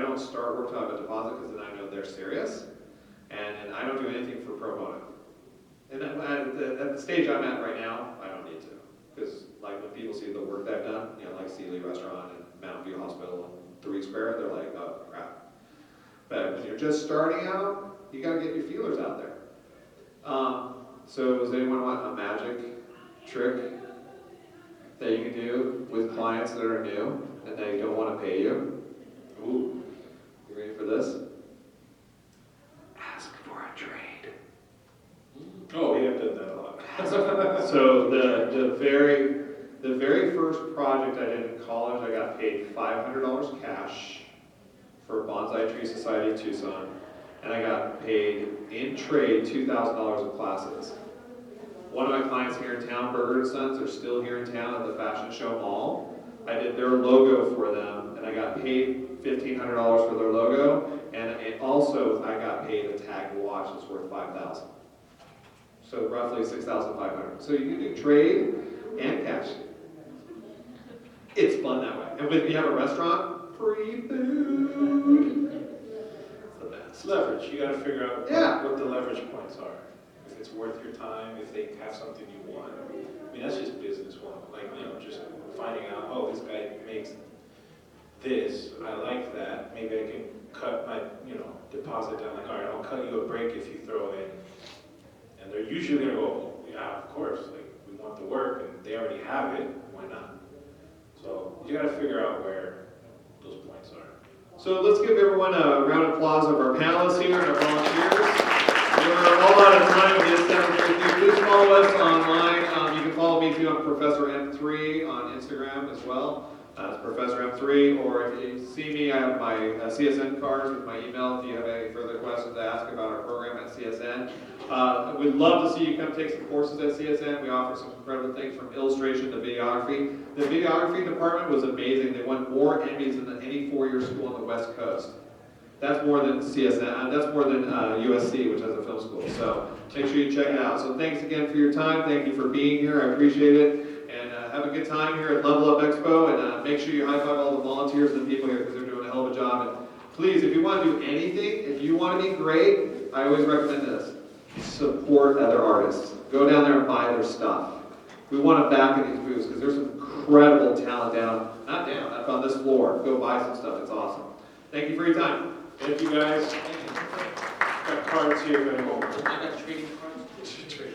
don't start work till I have a deposit because then I know they're serious. And I don't do anything for pro bono. And at the stage I'm at right now, I don't need to. Because like when people see the work that I've done, you know, like Sealy Restaurant and Mountain View Hospital and 3 Square, they're like, oh crap. But when you're just starting out, you gotta get your feelers out there. So does anyone want a magic trick that you can do with clients that are new and they don't want to pay you? Ooh, you ready for this? Ask for a trade. Oh, we have done that a lot. So the very first project I did in college, I got paid $500 cash for Bonsai Tree Society of Tucson, and I got paid in trade $2,000 of classes. One of my clients here in town, Burger & Sons, are still here in town at the Fashion Show Mall. I did their logo for them, and I got paid $1,500 for their logo, and also I got paid a tag watch that's worth $5,000. So roughly $6,500. So you can do trade and cash. It's fun that way. And if you have a restaurant, free food. It's the best. Leverage. You got to figure out Yeah. what the leverage points are. If it's worth your time, if they have something you want. I mean, that's just business one. Like, you know, just finding out, oh, this guy makes this. I like that. Maybe I can cut my, you know, deposit down. Like, all right, I'll cut you a break if you throw in. And they're usually going to go, oh, yeah, of course. Like, we want the work, and they already have it. Why not? So you got to figure out where those points are. So let's give everyone a round of applause of our panelists here and our volunteers. We're all out of time with this 7:32. Please follow us online. You can follow me too on Professor M3 on Instagram as well. It's Professor M3. Or if you see me, I have my CSN cards with my email if you have any further questions to ask about our program at CSN. We'd love to see you come take some courses at CSN. We offer some incredible things from illustration to videography. The videography department was amazing. They won more Emmys than any 4-year school on the West Coast. That's more than CSN, that's more than USC, which has a film school. So make sure you check it out. So thanks again for your time. Thank you for being here. I appreciate it. And have a good time here at Level Up Expo. And make sure you high five all the volunteers and the people here because they're doing a hell of a job. And please, if you want to do anything, if you want to be great, I always recommend this. Support other artists. Go down there and buy their stuff. We want to back in these booths because there's some incredible talent up on this floor. Go buy some stuff. It's awesome. Thank you for your time. Thank you, guys. Thank you. Got cards here if anyone. I got trading cards. Trade